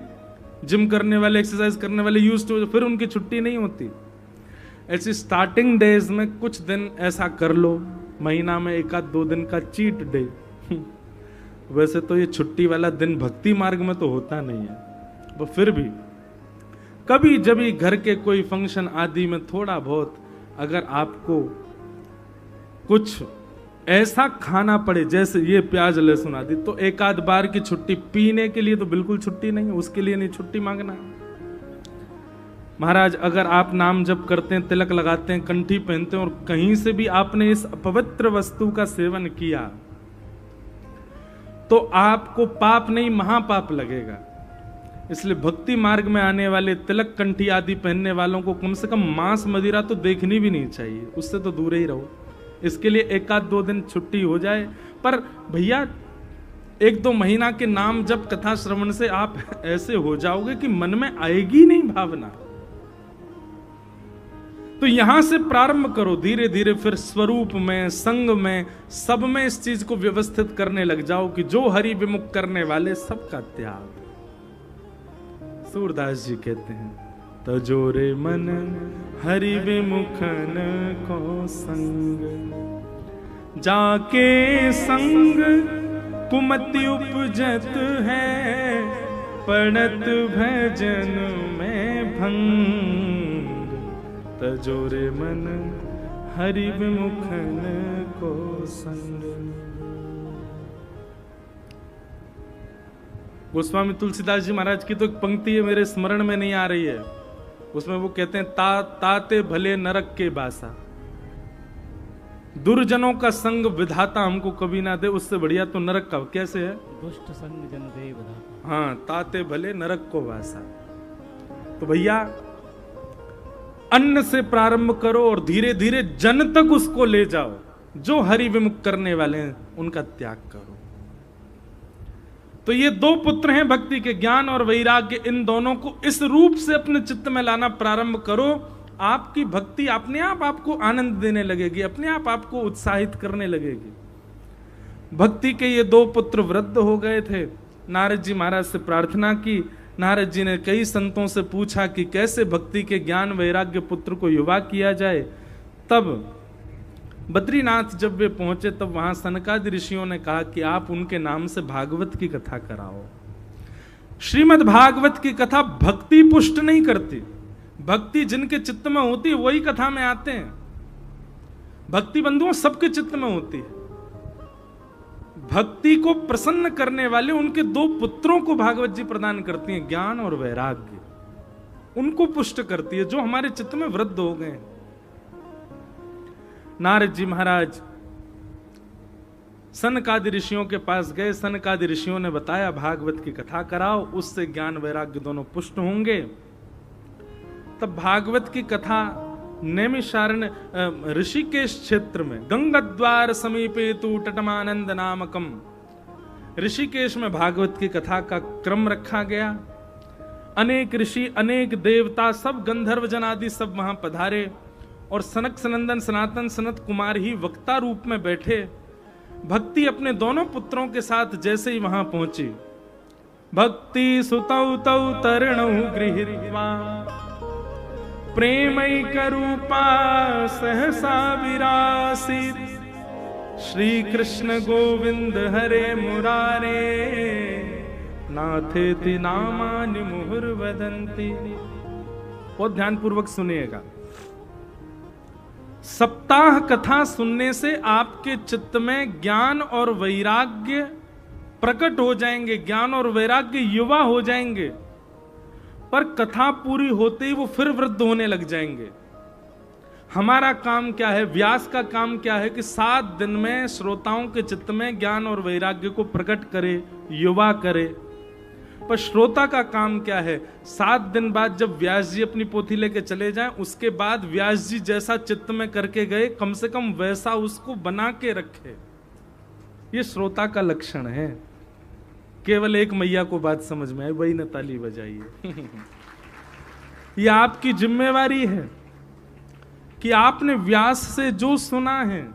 Speaker 1: जिम करने वाले, एक्सरसाइज करने वाले यूज टू, फिर उनकी छुट्टी नहीं होती। ऐसी स्टार्टिंग डेज में कुछ दिन ऐसा कर लो, महीना में एक आध 2 दिन का चीट डे। वैसे तो ये छुट्टी वाला दिन भक्ति मार्ग में तो होता नहीं है, पर फिर भी कभी जब भी घर के कोई फंक्शन आदि में थोड़ा बहुत अगर आपको कुछ ऐसा खाना पड़े जैसे ये प्याज लहसुन आदि, तो एक आध बार की छुट्टी, पीने के लिए तो बिल्कुल छुट्टी नहीं है, उसके लिए नहीं छुट्टी मांगना। महाराज अगर आप नाम जप करते हैं, तिलक लगाते हैं, कंठी पहनते हैं और कहीं से भी आपने इस अपवित्र वस्तु का सेवन किया तो आपको पाप नहीं महापाप लगेगा। इसलिए भक्ति मार्ग में आने वाले तिलक कंठी आदि पहनने वालों को कम से कम मांस मदिरा तो देखनी भी नहीं चाहिए, उससे तो दूर ही रहो। इसके लिए एक आध 2 दिन छुट्टी हो जाए, पर भैया 1-2 महीना के नाम जब कथा श्रवण से आप ऐसे हो जाओगे कि मन में आएगी नहीं भावना। तो यहां से प्रारंभ करो, धीरे धीरे फिर स्वरूप में, संग में, सब में इस चीज को व्यवस्थित करने लग जाओ कि जो हरि विमुख करने वाले सबका त्याग। सूरदास जी कहते हैं, तजोरे मन हरि विमुखन को संग, जाके संग कुमति उपजत है, पड़त भजन में भंग। तजोरे मन हरि विमुखन को संग। गोस्वामी तुलसीदास जी महाराज की तो एक पंक्ति है, मेरे स्मरण में नहीं आ रही है, उसमें वो कहते हैं, ताते भले नरक के बासा, दुर्जनों का संग विधाता हमको कभी ना दे, उससे बढ़िया तो नरक का कैसे है,
Speaker 2: दुष्ट संग जन दे विधाता।
Speaker 1: हाँ, ताते भले नरक को वासा। तो भैया अन्न से प्रारंभ करो और धीरे धीरे जन तक उसको ले जाओ। जो हरि विमुख करने वाले हैं उनका त्याग करो। तो ये 2 पुत्र हैं भक्ति के, ज्ञान और वैराग्य। इन दोनों को इस रूप से अपने चित्त में लाना प्रारंभ करो, आपकी भक्ति अपने आप आपको आनंद देने लगेगी, अपने आप आपको उत्साहित करने लगेगी। भक्ति के ये 2 पुत्र वृद्ध हो गए थे। नारद जी महाराज से प्रार्थना की। नारद जी ने कई संतों से पूछा कि कैसे भक्ति के ज्ञान वैराग्य पुत्र को युवा किया जाए। तब बद्रीनाथ जब वे पहुंचे तब वहां सनकादि ऋषियों ने कहा कि आप उनके नाम से भागवत की कथा कराओ। श्रीमद् भागवत की कथा भक्ति पुष्ट नहीं करती, भक्ति जिनके चित्त में होती है वही कथा में आते हैं। भक्ति बंधुओं सबके चित्त में होती है। भक्ति को प्रसन्न करने वाले उनके दो पुत्रों को भागवत जी प्रदान करती हैं, ज्ञान और वैराग्य। उनको पुष्ट करती है जो हमारे चित्त में वृद्ध हो गए। नारद जी महाराज सनकादि ऋषियों के पास गए। सनकादि ऋषियों ने बताया भागवत की कथा कराओ, उससे ज्ञान वैराग्य दोनों पुष्ट होंगे। तब भागवत की कथा नैमिषारण्य ऋषिकेश क्षेत्र में गंगाद्वार समीपे तु तटमानंद नामकम, ऋषिकेश में भागवत की कथा का क्रम रखा गया। अनेक ऋषि, अनेक देवता, सब गंधर्व जन आदि सब वहां पधारे और सनक सनंदन सनातन सनत कुमार ही वक्ता रूप में बैठे। भक्ति अपने दोनों पुत्रों के साथ जैसे ही वहां पहुंची, भक्ति सुतौ तौ तरणौ गृहीत्वा प्रेमैक रूपा सहसा विरासित, श्री कृष्ण गोविंद हरे मुरारे नाथेति नामानि मुहुर्वदन्ति। बहुत ध्यान पूर्वक सुनिएगा। सप्ताह कथा सुनने से आपके चित्त में ज्ञान और वैराग्य प्रकट हो जाएंगे, ज्ञान और वैराग्य युवा हो जाएंगे, पर कथा पूरी होते ही वो फिर वृद्ध होने लग जाएंगे। हमारा काम क्या है, व्यास का काम क्या है कि 7 दिन में श्रोताओं के चित्त में ज्ञान और वैराग्य को प्रकट करे, युवा करे। पर श्रोता का काम क्या है, 7 दिन बाद जब व्यास जी अपनी पोथी लेके चले जाएं, उसके बाद व्यास जी जैसा चित्त में करके गए कम से कम वैसा उसको बना के रखे। ये श्रोता का लक्षण है। केवल एक मैया को बात समझ में आई, वही ने ताली बजाइए। ये आपकी जिम्मेवारी है कि आपने व्यास से जो सुना है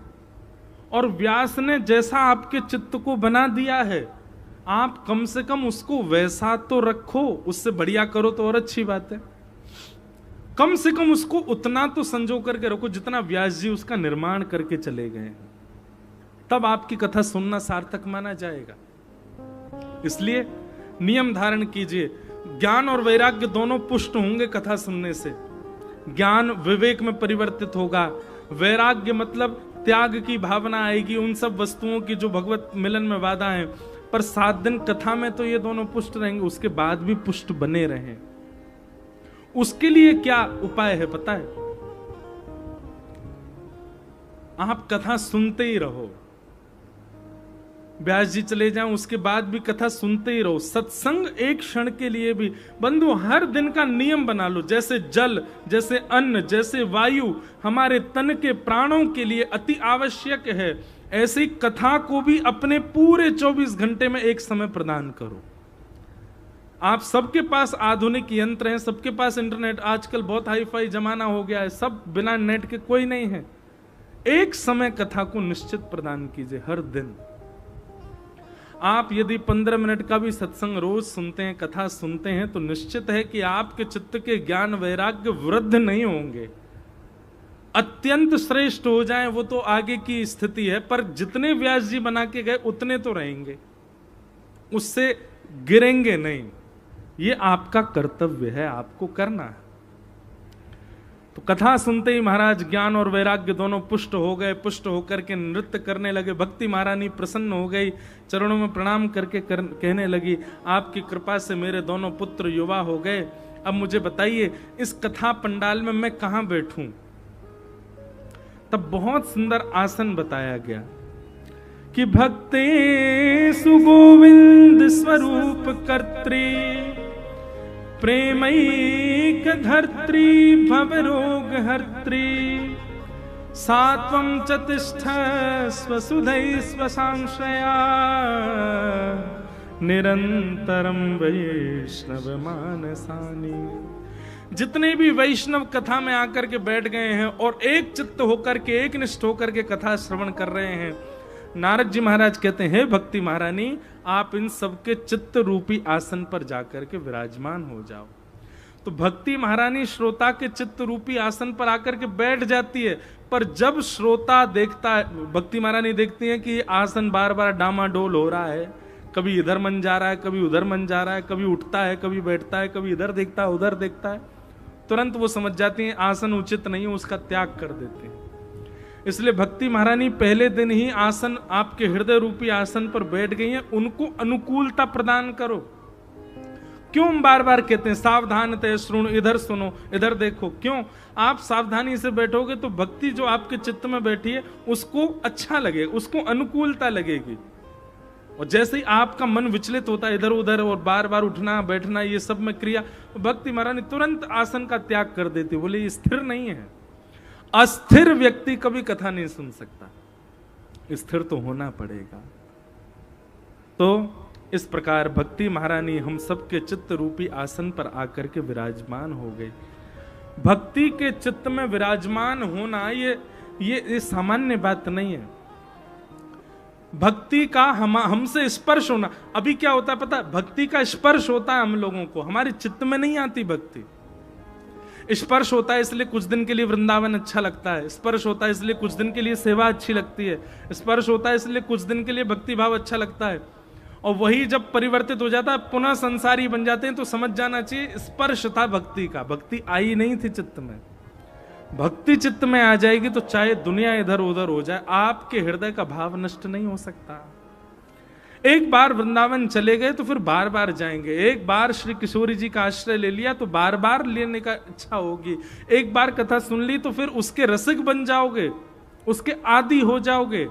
Speaker 1: और व्यास ने जैसा आपके चित्त को बना दिया है, आप कम से कम उसको वैसा तो रखो। उससे बढ़िया करो तो और अच्छी बात है। कम से कम उसको उतना तो संजो करके रखो जितना व्यास जी उसका निर्माण करके चले गए हैं। तब आपकी कथा सुनना सार्थक माना जाएगा। इसलिए नियम धारण कीजिए। ज्ञान और वैराग्य दोनों पुष्ट होंगे कथा सुनने से। ज्ञान विवेक में परिवर्तित होगा, वैराग्य मतलब त्याग की भावना आएगी उन सब वस्तुओं की जो भगवत मिलन में वादा है। पर 7 दिन कथा में तो ये दोनों पुष्ट रहेंगे, उसके बाद भी पुष्ट बने रहें। उसके लिए क्या उपाय है पता है? आप कथा सुनते ही रहो। व्यास जी चले जाएं उसके बाद भी कथा सुनते ही रहो। सत्संग एक क्षण के लिए भी बंधु हर दिन का नियम बना लो। जैसे जल, जैसे अन्न, जैसे वायु हमारे तन के प्राणों के लिए अति आवश्यक है, ऐसी कथा को भी अपने पूरे 24 घंटे में एक समय प्रदान करो। आप सबके पास आधुनिक यंत्र हैं, सबके पास इंटरनेट, आजकल बहुत हाईफाई जमाना हो गया है, सब बिना नेट के कोई नहीं है। एक समय कथा को निश्चित प्रदान कीजिए हर दिन। आप यदि 15 मिनट का भी सत्संग रोज सुनते हैं, कथा सुनते हैं, तो निश्चित है कि आपके चित्त के ज्ञान वैराग्य वृद्ध नहीं होंगे, अत्यंत श्रेष्ठ हो जाएं, वो तो आगे की स्थिति है। पर जितने व्यास जी बना के गए उतने तो रहेंगे, उससे गिरेंगे नहीं। ये आपका कर्तव्य है, आपको करना है। तो कथा सुनते ही महाराज ज्ञान और वैराग्य दोनों पुष्ट हो गए। पुष्ट होकर के नृत्य करने लगे। भक्ति महारानी प्रसन्न हो गई, चरणों में प्रणाम करके कहने लगी, आपकी कृपा से मेरे दोनों पुत्र युवा हो गए। अब मुझे बताइए इस कथा पंडाल में मैं कहां बैठूं? तब बहुत सुंदर आसन बताया गया कि भक्ते सुगोविंद स्वरूप कर्त्री प्रेमैक धर्त्री भवरोग हर्त्री सात्वं च तिष्ठस्व स्वसांशया निरंतरम वैष्णव मानसानि। जितने भी वैष्णव कथा में आकर के बैठ गए हैं और एक चित्त होकर के, एक निष्ठ होकर के कथा श्रवण कर रहे हैं, नारद जी महाराज कहते हैं भक्ति महारानी आप इन सबके चित्त रूपी आसन पर जाकर के विराजमान हो जाओ। तो भक्ति महारानी श्रोता के चित्त रूपी आसन पर आकर के बैठ जाती है। पर जब श्रोता देखता है, भक्ति महारानी देखती है कि आसन बार बार डामाडोल हो रहा है, कभी इधर मन जा रहा है, कभी उधर मन जा रहा है, कभी उठता है, कभी बैठता है, कभी इधर देखता है, उधर देखता है, तुरंत वो समझ जाती हैं आसन उचित नहीं है, उसका त्याग कर देते हैं। इसलिए भक्ति महारानी पहले दिन ही आसन, आपके हृदय रूपी आसन पर बैठ गई हैं, उनको अनुकूलता प्रदान करो। क्यों हम बार बार कहते हैं सावधान तय श्रृणु, इधर सुनो इधर देखो, क्यों? आप सावधानी से बैठोगे तो भक्ति जो आपके चित्त में बैठी है उसको अच्छा लगेगा, उसको अनुकूलता लगेगी। और जैसे ही आपका मन विचलित होता है इधर उधर और बार बार उठना बैठना ये सब में क्रिया, भक्ति महारानी तुरंत आसन का त्याग कर देती, बोले ये स्थिर नहीं है। अस्थिर व्यक्ति कभी कथा नहीं सुन सकता, स्थिर तो होना पड़ेगा। तो इस प्रकार भक्ति महारानी हम सबके चित्त रूपी आसन पर आकर के विराजमान हो गई। भक्ति के चित्त में विराजमान होना ये सामान्य बात नहीं है। भक्ति का हमसे स्पर्श होना, अभी क्या होता है पता है, भक्ति का स्पर्श होता है हम लोगों को, हमारे चित्त में नहीं आती भक्ति। स्पर्श होता है इसलिए कुछ दिन के लिए वृंदावन अच्छा लगता है, स्पर्श होता है इसलिए कुछ दिन के लिए सेवा अच्छी लगती है, स्पर्श होता है इसलिए कुछ दिन के लिए भक्ति भाव अच्छा लगता है, और वही जब परिवर्तित हो जाता है पुनः संसारी बन जाते हैं, तो समझ जाना चाहिए स्पर्श था भक्ति का, भक्ति आई नहीं थी चित्त में। भक्ति चित्त में आ जाएगी तो चाहे दुनिया इधर उधर हो जाए, आपके हृदय का भाव नष्ट नहीं हो सकता। एक बार वृंदावन चले गए तो फिर बार बार जाएंगे, एक बार श्री किशोरी जी का आश्रय ले लिया तो बार बार लेने का इच्छा होगी, एक बार कथा सुन ली तो फिर उसके रसिक बन जाओगे, उसके आदी हो जाओगे।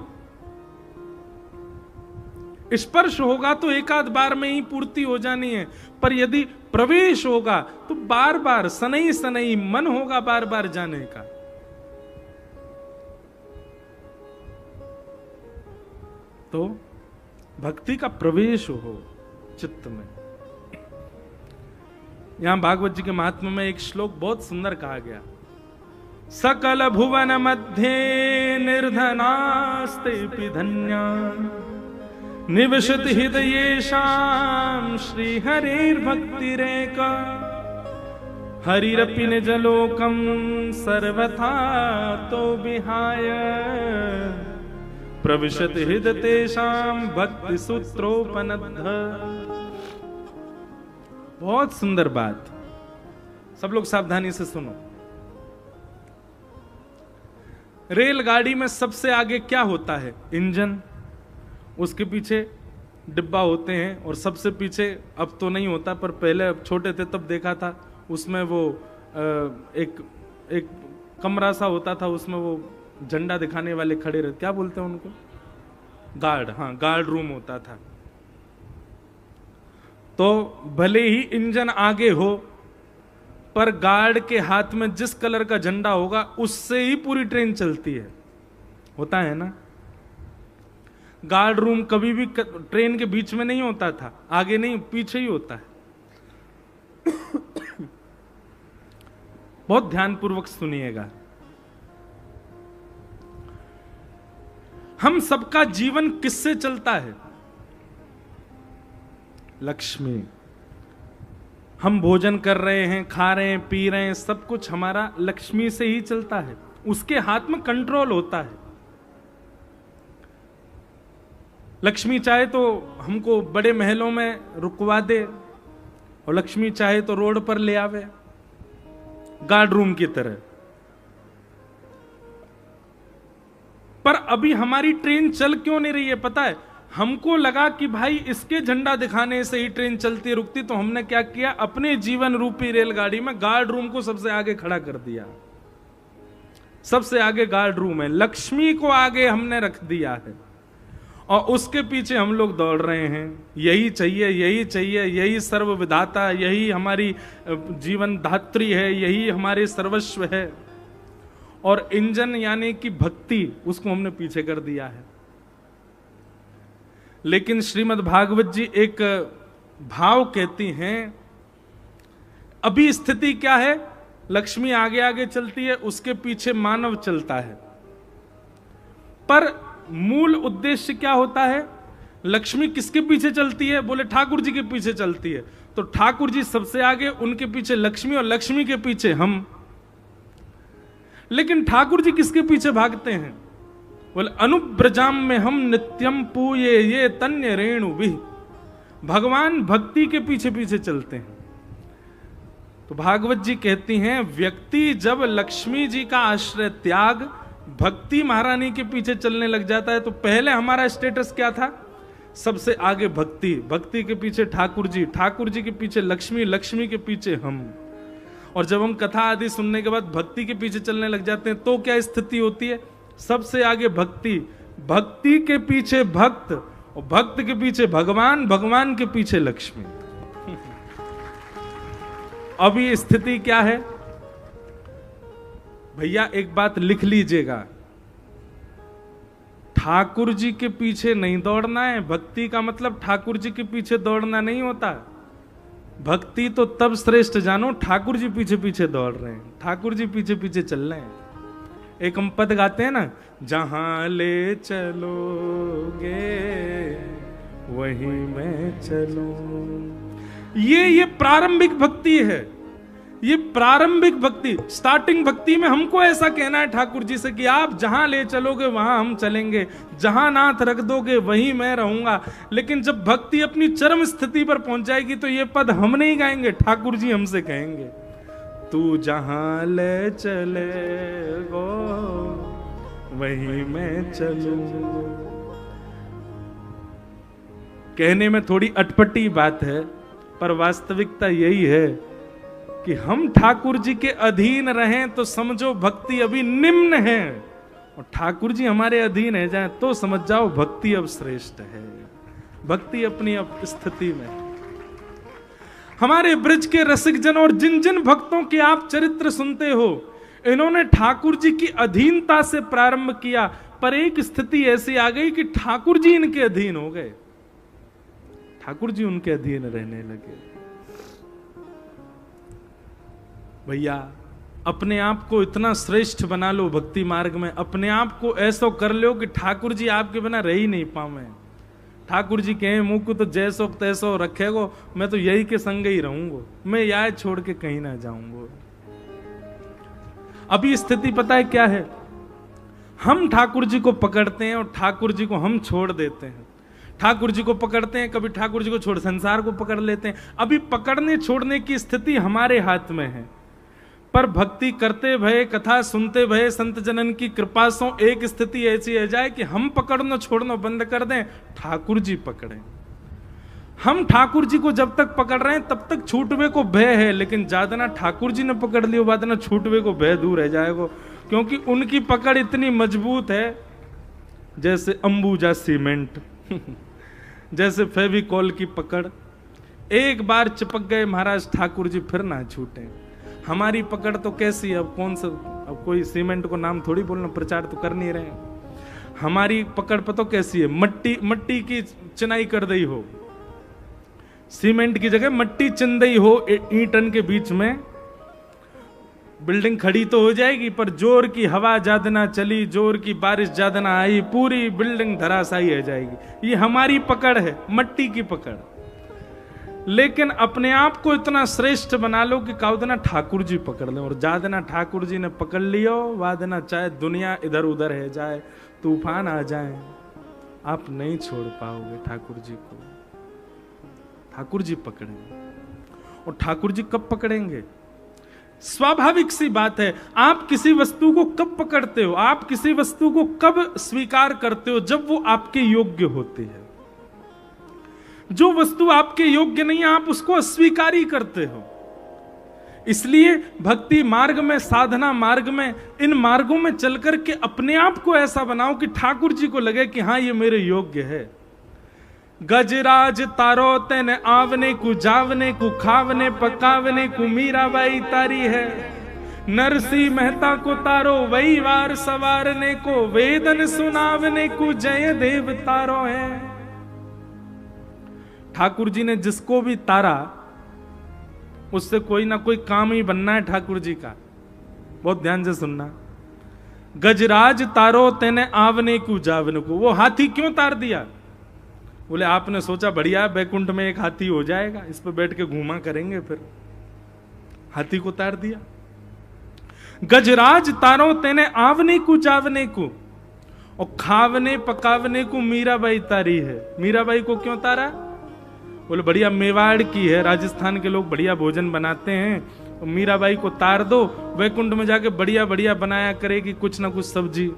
Speaker 1: स्पर्श होगा तो एक आध बार में ही पूर्ति हो जानी है, पर यदि प्रवेश होगा तो बार बार सनई सनई मन होगा बार बार जाने का। तो भक्ति का प्रवेश हो चित्त में। यहां भागवत जी के महात्म्य में एक श्लोक बहुत सुंदर कहा गया, सकल भुवन मध्य निर्धनास्ते धन्या निवसत हृदयेषां श्री हरिर्भक्तिरेका हरिरपि निजलोकं सर्वथा तो विहाय प्रविशत हृदय तेषां भक्ति सूत्रोपनद्ध। बहुत सुंदर बात, सब लोग सावधानी से सुनो। रेलगाड़ी में सबसे आगे क्या होता है? इंजन, उसके पीछे डिब्बा होते हैं, और सबसे पीछे, अब तो नहीं होता पर पहले छोटे थे तब देखा था, उसमें वो एक कमरा सा होता था, उसमें वो झंडा दिखाने वाले खड़े रहते, क्या बोलते हैं उनको? गार्ड। हाँ, गार्ड रूम होता था। तो भले ही इंजन आगे हो, पर गार्ड के हाथ में जिस कलर का झंडा होगा उससे ही पूरी ट्रेन चलती है, होता है ना? गार्ड रूम कभी भी ट्रेन के बीच में नहीं होता था, आगे नहीं पीछे ही होता है। बहुत ध्यानपूर्वक सुनिएगा। हम सबका जीवन किससे चलता है? लक्ष्मी। हम भोजन कर रहे हैं, खा रहे हैं, पी रहे हैं, सब कुछ हमारा लक्ष्मी से ही चलता है, उसके हाथ में कंट्रोल होता है। लक्ष्मी चाहे तो हमको बड़े महलों में रुकवा दे, और लक्ष्मी चाहे तो रोड पर ले आवे, गार्ड रूम की तरह। पर अभी हमारी ट्रेन चल क्यों नहीं रही है पता है? हमको लगा कि भाई इसके झंडा दिखाने से ही ट्रेन चलती रुकती, तो हमने क्या किया, अपने जीवन रूपी रेलगाड़ी में गार्ड रूम को सबसे आगे खड़ा कर दिया। सबसे आगे गार्ड रूम है, लक्ष्मी को आगे हमने रख दिया है, और उसके पीछे हम लोग दौड़ रहे हैं। यही चाहिए, यही चाहिए, यही सर्व विधाता, यही हमारी जीवन धात्री है, यही हमारे सर्वस्व है। और इंजन यानी कि भक्ति, उसको हमने पीछे कर दिया है। लेकिन श्रीमद् भागवत जी एक भाव कहती हैं, अभी स्थिति क्या है? लक्ष्मी आगे आगे चलती है, उसके पीछे मानव चलता है। पर मूल उद्देश्य क्या होता है? लक्ष्मी किसके पीछे चलती है? बोले ठाकुर जी के पीछे चलती है। तो ठाकुर जी सबसे आगे, उनके पीछे लक्ष्मी, और लक्ष्मी के पीछे हम। लेकिन ठाकुर जी किसके पीछे भागते हैं? बोले अनुब्रजाम में हम नित्यम पूये ये तन्य रेणु भी। भगवान भक्ति के पीछे पीछे चलते हैं। तो भागवत जी कहती हैं, व्यक्ति जब लक्ष्मी जी का आश्रय त्याग भक्ति महारानी के पीछे चलने लग जाता है, तो पहले हमारा स्टेटस क्या था? सबसे आगे भक्ति, भक्ति के पीछे ठाकुर जी, ठाकुर जी के पीछे लक्ष्मी, लक्ष्मी के पीछे हम। और जब हम कथा आदि सुनने के बाद भक्ति के पीछे चलने लग जाते हैं, तो क्या स्थिति होती है? सबसे आगे भक्ति, भक्ति के पीछे भक्त, और भक्त के पीछे भगवान, भगवान के पीछे लक्ष्मी। अब ये स्थिति क्या है भैया? एक बात लिख लीजिएगा, ठाकुर जी के पीछे नहीं दौड़ना है। भक्ति का मतलब ठाकुर जी के पीछे दौड़ना नहीं होता। भक्ति तो तब श्रेष्ठ जानो ठाकुर जी पीछे पीछे दौड़ रहे हैं, ठाकुर जी पीछे पीछे चल रहे हैं। एक हम पद गाते हैं ना, जहां ले चलोगे वहीं मैं चलूं। ये प्रारंभिक भक्ति है, ये प्रारंभिक भक्ति, स्टार्टिंग भक्ति में हमको ऐसा कहना है ठाकुर जी से कि आप जहां ले चलोगे वहां हम चलेंगे, जहां नाथ रख दोगे वहीं मैं रहूंगा। लेकिन जब भक्ति अपनी चरम स्थिति पर पहुंच जाएगी तो ये पद हम नहीं गाएंगे, ठाकुर जी हमसे कहेंगे, तू जहां ले चले गो वहीं मैं चलूं। कहने में थोड़ी अटपटी बात है, पर वास्तविकता यही है कि हम ठाकुर जी के अधीन रहें तो समझो भक्ति अभी निम्न है, और ठाकुर जी हमारे अधीन है जाए तो समझ जाओ भक्ति अब श्रेष्ठ है। भक्ति अपनी अब स्थिति में। हमारे ब्रज के रसिक जन और जिन जिन भक्तों के आप चरित्र सुनते हो, इन्होंने ठाकुर जी की अधीनता से प्रारंभ किया, पर एक स्थिति ऐसी आ गई कि ठाकुर जी इनके अधीन हो गए, ठाकुर जी उनके अधीन रहने लगे। भैया अपने आप को इतना श्रेष्ठ बना लो भक्ति मार्ग में, अपने आप को ऐसा कर लो कि ठाकुर जी आपके बिना रह ही नहीं पावे। ठाकुर जी कहें मुंह को तो जैसो तैसो रखेगो, मैं तो यही के संग ही रहूंगा, मैं याद छोड़ के कहीं ना जाऊंगा। अभी स्थिति पता है क्या है? हम ठाकुर जी को पकड़ते हैं और ठाकुर जी को हम छोड़ देते हैं। ठाकुर जी को पकड़ते हैं, कभी ठाकुर जी को छोड़ संसार को पकड़ लेते हैं। अभी पकड़ने छोड़ने की स्थिति हमारे हाथ में है, पर भक्ति करते भये, कथा सुनते भये, संत जनन की कृपा से एक स्थिति ऐसी आ जाए कि हम पकड़ना छोड़ना बंद कर दें, ठाकुर जी पकड़ें। हम ठाकुर जी को जब तक पकड़ रहे हैं तब तक छूटवे को भय है, लेकिन ज्यादा ना ठाकुर जी ने पकड़ लियो बाद ना छूटवे को भय दूर रह जाएगा, क्योंकि उनकी पकड़ इतनी मजबूत है जैसे अंबुजा सीमेंट जैसे फेविकॉल की पकड़। एक बार चिपक गए महाराज ठाकुर जी फिर ना छूटे। हमारी पकड़ तो कैसी है? अब कौन सा, अब कोई सीमेंट को नाम थोड़ी बोलना, प्रचार तो कर नहीं रहे। हमारी पकड़ पता कैसी है? मट्टी की चिनाई कर दी हो, सीमेंट की जगह मट्टी चिन दी हो ईंटन के बीच में, बिल्डिंग खड़ी तो हो जाएगी, पर जोर की हवा ज्यादा ना चली, जोर की बारिश ज्यादा ना आई, पूरी बिल्डिंग धराशायी हो जाएगी। ये हमारी पकड़ है, मट्टी की पकड़। लेकिन अपने आप को इतना श्रेष्ठ बना लो कि काउदना ठाकुर जी पकड़ ले, और ज्यादा ठाकुर जी ने पकड़ लियो वादना, चाहे दुनिया इधर उधर है जाए, तूफान आ जाए, आप नहीं छोड़ पाओगे ठाकुर जी को। ठाकुर जी पकड़ेंगे। और ठाकुर जी कब पकड़ेंगे? स्वाभाविक सी बात है, आप किसी वस्तु को कब पकड़ते हो, आप किसी वस्तु को कब स्वीकार करते हो? जब वो आपके योग्य होती है। जो वस्तु आपके योग्य नहीं है आप उसको अस्वीकार ही करते हो। इसलिए भक्ति मार्ग में, साधना मार्ग में, इन मार्गों में चलकर के अपने आप को ऐसा बनाओ कि ठाकुर जी को लगे कि हाँ ये मेरे योग्य है। गजराज तारो तेने आवने को, जावने को, खावने पकावने को मीराबाई तारी है। नरसी मेहता को तारो वही वार सवारने को, वेदन सुनावने को जय देव तारो है। ठाकुर जी ने जिसको भी तारा उससे कोई ना कोई काम ही बनना है ठाकुर जी का। बहुत ध्यान से सुनना। गजराज तारो तेने आवने को, जावने को। वो हाथी क्यों तार दिया? बोले आपने सोचा बढ़िया बैकुंठ में एक हाथी हो जाएगा, इस पर बैठ के घूमा करेंगे, फिर हाथी को तार दिया। गजराज तारो तेने आवने को, जावने को, और खावने पकावने को मीराबाई तारी है। मीराबाई को क्यों तारा? बोले बढ़िया मेवाड़ की है, राजस्थान के लोग बढ़िया भोजन बनाते हैं, मीराबाई को तार दो, वैकुंठ में जाके बढ़िया बढ़िया बनाया करेगी कुछ ना कुछ सब्जी।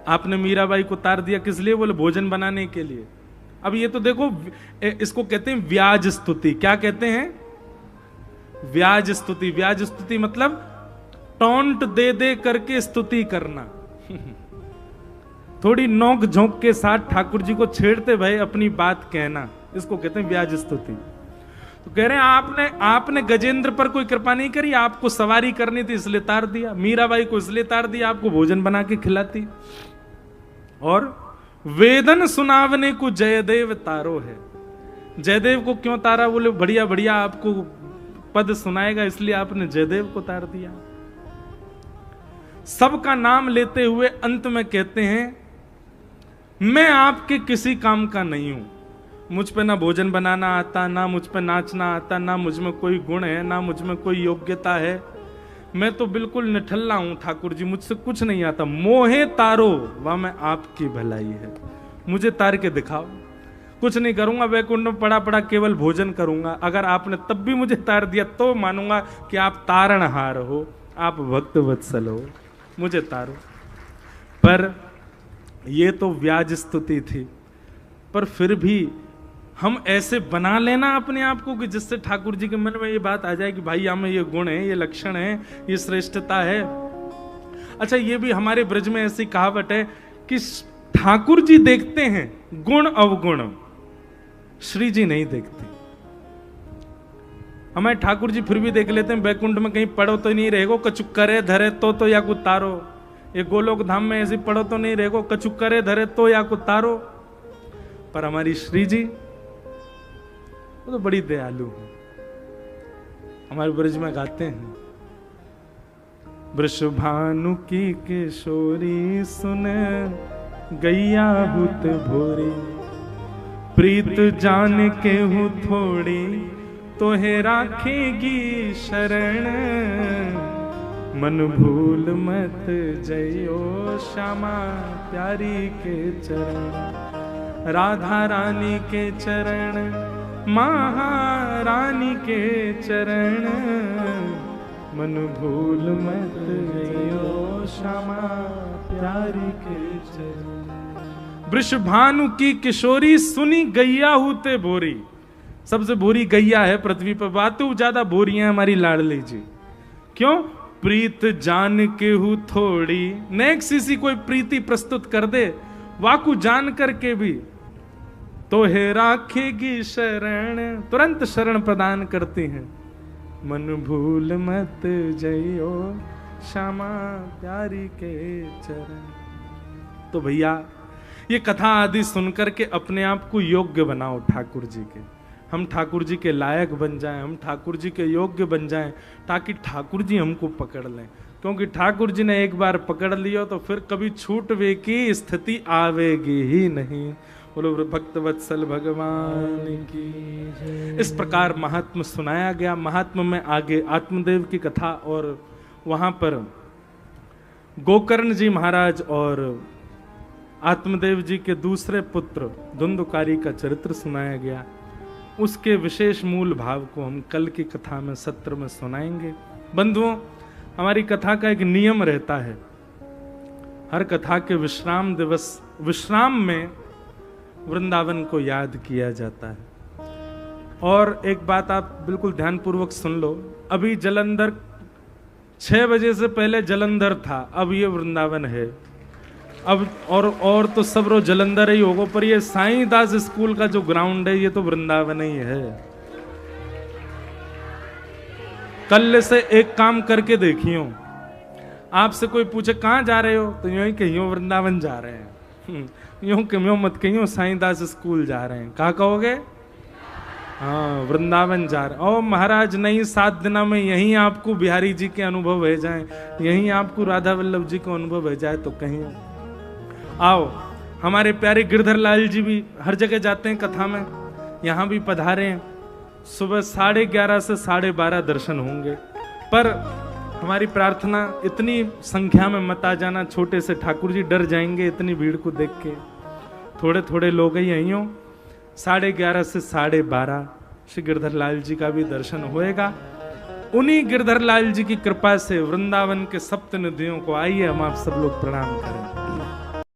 Speaker 1: आपने मीराबाई को तार दिया किस लिए? बोले भोजन बनाने के लिए। अब ये तो देखो, इसको कहते हैं व्याज स्तुति। क्या कहते हैं? व्याज स्तुति। व्याज स्तुति मतलब टॉन्ट दे दे करके स्तुति करना। थोड़ी नोक झोंक के साथ ठाकुर जी को छेड़ते भाई अपनी बात कहना, इसको कहते हैं व्याज स्तुति। तो कह रहे हैं आपने गजेंद्र पर कोई कृपा नहीं करी, आपको सवारी करनी थी इसलिए तार दिया, मीराबाई को इसलिए तार दिया आपको भोजन बना के खिलाती। और वेदन सुनावने को जयदेव तारो है। जयदेव को क्यों तारा? बोले बढ़िया बढ़िया आपको पद सुनाएगा इसलिए आपने जयदेव को तार दिया। सबका नाम लेते हुए अंत में कहते हैं मैं आपके किसी काम का नहीं हूं, मुझ पे ना भोजन बनाना आता, ना मुझ पे नाचना आता, ना मुझ में कोई गुण है, ना मुझ में कोई योग्यता है, मैं तो बिल्कुल निठल्ला हूं ठाकुर जी, मुझसे कुछ नहीं आता। मोहे तारो वह मैं आपकी भलाई है, मुझे तार के दिखाओ, कुछ नहीं करूंगा, वैकुंठ में पड़ा पड़ा केवल भोजन करूंगा। अगर आपने तब भी मुझे तार दिया तो मानूंगा कि आप तारणहार हो, आप भक्त वत्सल हो, मुझे तारो। पर ये तो व्याज स्तुति थी, पर फिर भी हम ऐसे बना लेना अपने आप को कि जिससे ठाकुर जी के मन में ये बात आ जाए कि भाई हमें ये गुण है, ये लक्षण है, ये श्रेष्ठता है। अच्छा, ये भी हमारे ब्रज में ऐसी कहावत है कि ठाकुर जी देखते हैं गुण अवगुण, श्री जी नहीं देखते। हमें ठाकुर जी फिर भी देख लेते हैं, बैकुंठ में कहीं पड़ो तो नहीं रहेगो, कछु करे धरे तो या कुछ तारो। ये गोलोक धाम में ऐसे पड़ो तो नहीं रहेगो, कछु करे धरे तो या कुछ तारो। पर हमारी श्री जी वो तो बड़ी दयालु है। हमारे ब्रज में गाते हैं, वृषभानु की किशोरी सुन गैया भूत भोरी, प्रीत जान के हूँ थोड़ी तो है राखेगी शरण, मन भूल मत जइयो श्यामा प्यारी के चरण, राधा रानी के चरण, महारानी के चरण, मन भूल मत जइयो श्यामा प्यारी के चरण। वृषभानु की किशोरी सुनी गैया हूते बोरी, सबसे बोरी गैया है पृथ्वी पर, बातों ज्यादा बोरी है हमारी लाडली जी। क्यों? प्रीत जान के हूँ थोड़ी, नेक्स्ट किसी कोई प्रीति प्रस्तुत कर दे वाकु जान करके भी तो है राखेगी शरण, तुरंत शरण प्रदान करती हैं। मन भूल मत जइयो श्यामा प्यारी के चरण। तो भैया ये कथा आदि सुनकर के अपने आप को योग्य बनाओ ठाकुर जी के, हम ठाकुर जी के लायक बन जाएं, हम ठाकुर जी के योग्य बन जाएं, ताकि ठाकुर जी हमको पकड़ लें। क्योंकि ठाकुर जी ने एक बार पकड़ लियो तो फिर कभी छूटवे की स्थिति आवेगी ही नहीं। बोलो भक्त वत्सल भगवान की। इस प्रकार महात्म सुनाया गया। महात्म में आगे आत्मदेव की कथा और वहां पर गोकर्ण जी महाराज और आत्मदेव जी के दूसरे पुत्र धुंधुकारी का चरित्र सुनाया गया। उसके विशेष मूल भाव को हम कल की कथा में सत्र में सुनाएंगे। बंधुओं, हमारी कथा का एक नियम रहता है, हर कथा के विश्राम दिवस, विश्राम में वृंदावन को याद किया जाता है। और एक बात आप बिल्कुल ध्यानपूर्वक सुन लो, अभी जलंधर 6 बजे से पहले जलंधर था, अब ये वृंदावन है। अब और तो सब रो जलंधर ही होगा, पर ये साईं दास स्कूल का जो ग्राउंड है ये तो वृंदावन ही है। कल से एक काम करके देखियो, आपसे कोई पूछे कहां जा रहे हो तो यूं ही कहियो वृंदावन जा रहे हैं, यूं मत कहियो साईं दास स्कूल जा रहे हैं। कहा कहोगे? हाँ, वृंदावन जा रहे। ओ महाराज नहीं, 7 दिना में यहीं आपको बिहारी जी के अनुभव हो जाए, यहीं आपको राधा वल्लभ जी को अनुभव हो जाए तो कहीं आओ। हमारे प्यारे गिरधर लाल जी भी हर जगह जाते हैं कथा में, यहां भी पधारे हैं। सुबह 11:30 से 12:30 दर्शन होंगे। पर हमारी प्रार्थना, इतनी संख्या में मत आ जाना, छोटे से ठाकुर जी डर जाएंगे इतनी भीड़ को देख के। थोड़े थोड़े लोग ही यहीं हो, 11:30 से 12:30 श्री गिरधर लाल जी का भी दर्शन होएगा। उन्हीं गिरधर लाल जी की कृपा से वृंदावन के सप्त नदियों को आइए हम आप सब लोग प्रणाम करें।